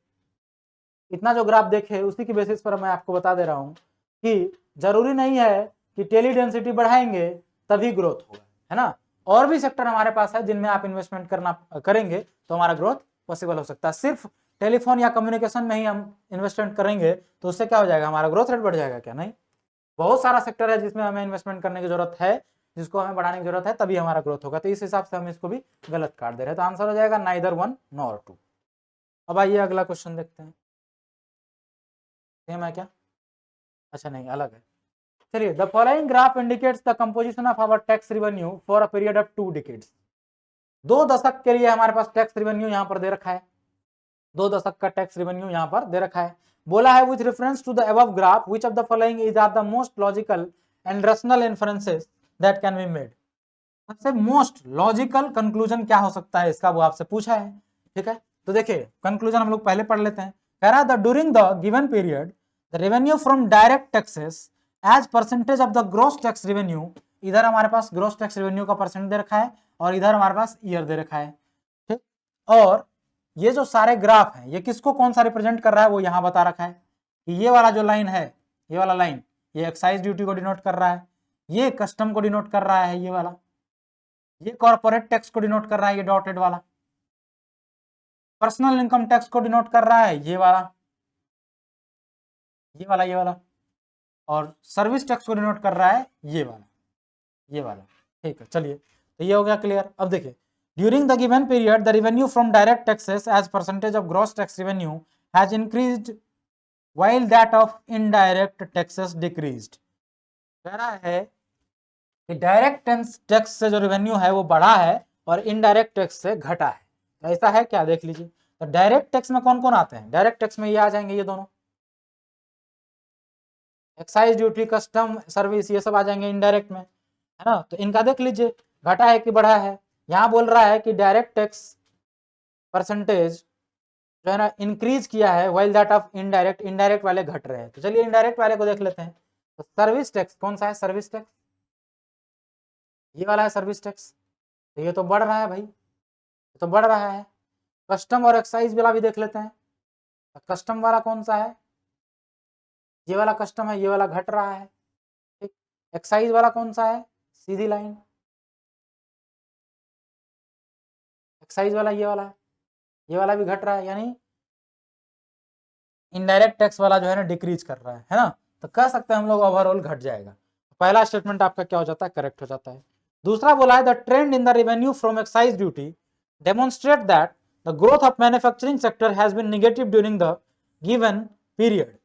S1: इतना जो ग्राफ देखे उसी की बेसिस पर मैं आपको बता दे रहा हूं कि जरूरी नहीं है कि टेली डेंसिटी बढ़ाएंगे तभी ग्रोथ होगा, है ना। और भी सेक्टर हमारे पास है जिनमें आप इन्वेस्टमेंट करेंगे तो हमारा ग्रोथ पॉसिबल हो सकता है। सिर्फ टेलीफोन या कम्युनिकेशन में ही हम इन्वेस्टमेंट करेंगे तो उससे क्या हो जाएगा, हमारा ग्रोथ रेट बढ़ जाएगा क्या, नहीं। बहुत सारा सेक्टर है जिसमें हमें इन्वेस्टमेंट करने की जरूरत है, जिसको हमें बढ़ाने की जरूरत है, तभी हमारा ग्रोथ होगा। तो इस हिसाब से हम इसको भी गलत काट दे रहे हैं। तो आंसर हो जाएगा नाइदर 1 नॉर 2। अब आइए अगला क्वेश्चन देखते हैं। सेम है क्या, अच्छा नहीं अलग है। चलिए, the following graph indicates the composition of our tax revenue for a period of 2 decades. 2 दशक के लिए हमारे पास टैक्स रिवेन्यू यहाँ पर दे रखा है, 2 दशक का टैक्स रिवेन्यू यहाँ पर दे रखा है। बोला है with reference to the above graph which of the following is are the most logical and rational inferences that can be made. सबसे मोस्ट लॉजिकल कंक्लूजन क्या हो सकता है इसका, वो आपसे पूछा है। ठीक है, तो देखिए कंक्लूजन हम लोग पहले पढ़ लेते हैं। कह रहा है the during the given period the revenue from direct taxes as percentage of the gross tax revenue, इधर हमारे पास ग्रॉस टैक्स रेवेन्यू का परसेंट दे रखा है और इधर हमारे पास ईयर दे रखा है। ठीक, और ये जो सारे ग्राफ हैं ये किसको कौन सा रिप्रेजेंट कर रहा है वो यहाँ बता रखा है कि ये वाला जो लाइन है, ये वाला लाइन ये एक्साइज ड्यूटी को डिनोट कर रहा है, ये कस्टम को डिनोट कर रहा है ये वाला, ये कॉर्पोरेट टैक्स को डिनोट कर रहा है ये डॉटेड वाला, पर्सनल इनकम टैक्स को डिनोट कर रहा है ये वाला, ये वाला, और सर्विस टैक्स को डिनोट कर रहा है ये वाला। ठीक है, चलिए तो ये हो गया क्लियर। अब देखिए, during the given period the revenue from direct taxes as percentage of gross tax revenue has increased while that of indirect taxes decreased. कह रहा है कि डायरेक्ट टैक्स से जो रेवेन्यू है वो बढ़ा है और इनडायरेक्ट टैक्स से घटा है। तो ऐसा है क्या, देख लीजिए। तो डायरेक्ट टैक्स में कौन कौन आते हैं, डायरेक्ट टैक्स में ये आ जाएंगे, ये दोनों एक्साइज ड्यूटी, कस्टम, सर्विस, ये सब आ जाएंगे इनडायरेक्ट में, है ना। तो इनका देख लीजिए घटा है कि बढ़ा है। यहाँ बोल रहा है कि डायरेक्ट टैक्स परसेंटेज जो है ना इंक्रीज किया है, while that of indirect, indirect वाले घट रहे हैं। तो चलिए इनडायरेक्ट वाले को देख लेते हैं। तो सर्विस टैक्स कौन सा है, सर्विस टैक्स ये वाला है सर्विस टैक्स, तो ये तो बढ़ रहा है भाई, ये तो बढ़ रहा है। कस्टम और एक्साइज वाला भी देख लेते हैं। कस्टम वाला कौन सा है, ये वाला कस्टम है, ये वाला घट रहा है। ठीक, एक्साइज वाला कौन सा है, सीधी लाइन, एक्साइज वाला ये वाला है, ये वाला भी घट रहा है, यानी इनडायरेक्ट टैक्स वाला जो है ना डिक्रीज कर रहा है ना। तो कह सकते हैं हम लोग ओवरऑल घट जाएगा। पहला स्टेटमेंट आपका क्या हो जाता है, करेक्ट हो जाता है। दूसरा बोला है the trend in the revenue from excise duty demonstrate that the growth of manufacturing sector has been negative during the given period.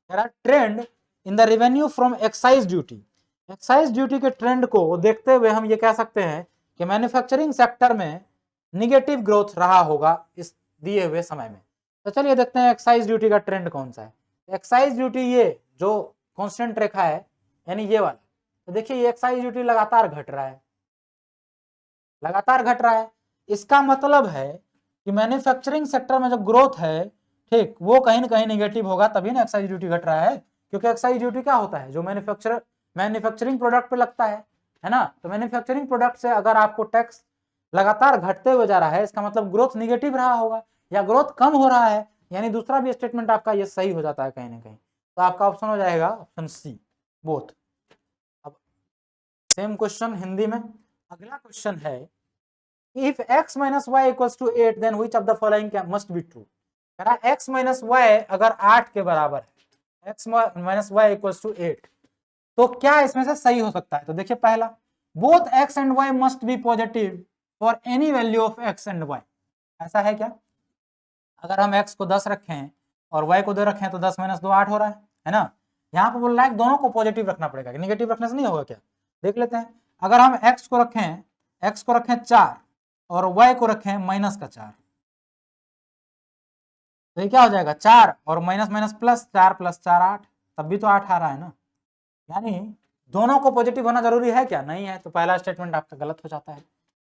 S1: Trend in the revenue from excise duty, excise duty के trend को देखते हुए हम ये कह सकते हैं कि मैन्युफैक्चरिंग सेक्टर में निगेटिव ग्रोथ रहा होगा इस दिए हुए समय में। तो चलिए देखते हैं एक्साइज ड्यूटी का ट्रेंड कौन सा है। एक्साइज ड्यूटी ये जो कांस्टेंट रेखा है यानी ये वाला, तो देखिए ये एक्साइज ड्यूटी लगातार घट रहा है, लगातार घट रहा है। इसका मतलब है कि मैन्युफैक्चरिंग सेक्टर में जो ग्रोथ है, ठीक, वो कहीं ना कहीं निगेटिव होगा, तभी ना एक्साइज ड्यूटी घट रहा है। क्योंकि एक्साइज ड्यूटी क्या होता है, जो मैन्युफैक्चरिंग प्रोडक्ट पे लगता है ना। तो मैन्युफैक्चरिंग प्रोडक्ट से अगर आपको टैक्स लगातार घटते हुए जा रहा है, इसका मतलब ग्रोथ निगेटिव रहा होगा या ग्रोथ कम हो रहा है, यानी दूसरा भी स्टेटमेंट आपका ये सही हो जाता है कहीं ना कहीं। तो आपका ऑप्शन हो जाएगा ऑप्शन सी, बोथ। अब सेम क्वेश्चन हिंदी में, अगला क्वेश्चन है if x minus y equals to 8 then which of the following must be true। कह रहा x minus y अगर 8 के बराबर है, x minus y equals to 8, तो क्या इसमें से सही हो सकता है। तो देखिए पहला, both x and y must be positive for any value of x and y। ऐसा है क्या, अगर हम x को 10 रखें और y को 2 रखें तो 10 minus 2 8 हो रहा है ना। यहाँ पे बोल रहा है दोनों को पॉजिटिव रखना पड़ेगा, निगेटिव रखने से नहीं होगा क्या। देख लेते हैं, अगर हम x को रखें 4 और y को रखें माइनस का 4, तो ये क्या हो जाएगा 4 और माइनस माइनस प्लस 4 प्लस 4 8, तब भी तो 8 आ रहा है ना। यानी दोनों को पॉजिटिव होना जरूरी है क्या, नहीं है। तो पहला स्टेटमेंट आपका गलत हो जाता है।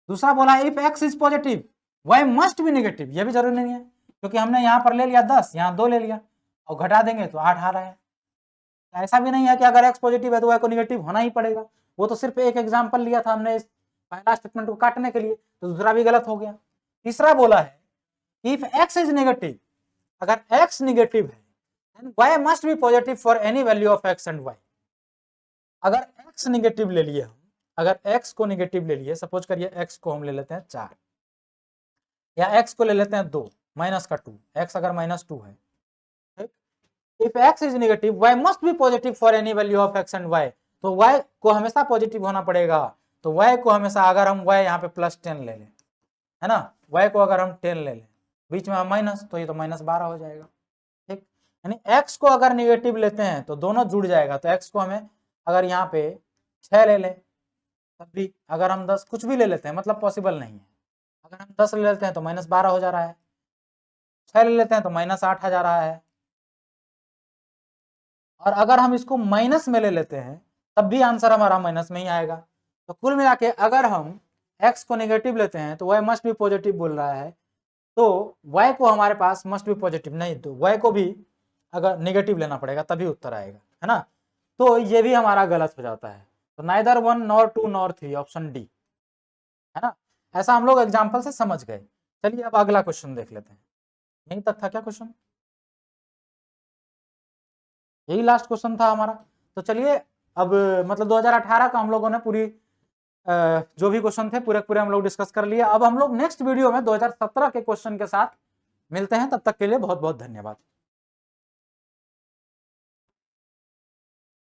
S1: दूसरा बोला if x is positive y must be negative, ये भी जरूरी नहीं है, क्योंकि हमने यहाँ पर ले लिया 10, यहाँ 2 ले लिया और घटा देंगे तो 8 आ रहा है। ऐसा भी नहीं है कि अगर x पॉजिटिव है तो y को नेगेटिव होना ही पड़ेगा। वो तो सिर्फ एक एग्जाम्पल लिया था हमने इस पहला स्टेटमेंट को काटने के लिए, तो दूसरा भी गलत हो गया। तीसरा बोला है इफ x इज नेगेटिव, अगर x नेगेटिव है then y must be positive for any value of x and y। अगर x नेगेटिव ले लिए हम, अगर x को नेगेटिव ले लिए, सपोज करिए x को हम ले लेते हैं 4 या x को ले लेते हैं 2 माइनस का 2, x अगर माइनस 2 है, if x is negative y must be positive for any value of x and y। तो y को हमेशा पॉजिटिव होना पड़ेगा। तो y को हमेशा, अगर हम y यहाँ पे +10 ले लें, है ना, y को अगर हम 10 ले लें, बीच में हम माइनस, तो ये तो -12 हो जाएगा। ठीक, यानी x को अगर नेगेटिव लेते हैं तो दोनों जुड़ जाएगा। तो x को हमें अगर यहाँ पे 6 ले लें तब भी, अगर हम 10 कुछ भी ले लेते हैं, मतलब पॉसिबल नहीं है। अगर हम 10 ले लेते हैं तो -12 हो जा रहा है, 6 ले लेते हैं तो -8 आ जा रहा है, और अगर हम इसको माइनस में ले लेते हैं तब भी आंसर हमारा माइनस में ही आएगा। तो कुल मिला के अगर हम x को नेगेटिव लेते हैं तो y मस्ट भी पॉजिटिव बोल रहा है, तो y को हमारे पास मस्ट भी पॉजिटिव नहीं, तो y को भी अगर नेगेटिव लेना पड़ेगा तभी उत्तर आएगा, है ना। तो ये भी हमारा गलत हो जाता है। तो neither 1 nor 2 nor 3, option D, है ना। ऐसा हम लोग एग्जाम्पल से समझ गए। चलिए अब अगला क्वेश्चन देख लेते हैं। यहीं तक था क्या क्वेश्चन, यही लास्ट क्वेश्चन था हमारा। तो चलिए अब मतलब 2018 का हम लोगों ने पूरी जो भी क्वेश्चन थे पूरे पूरे हम लोग डिस्कस कर लिए। अब हम लोग नेक्स्ट वीडियो में 2017 के क्वेश्चन के साथ मिलते हैं, तब तक के लिए बहुत बहुत धन्यवाद।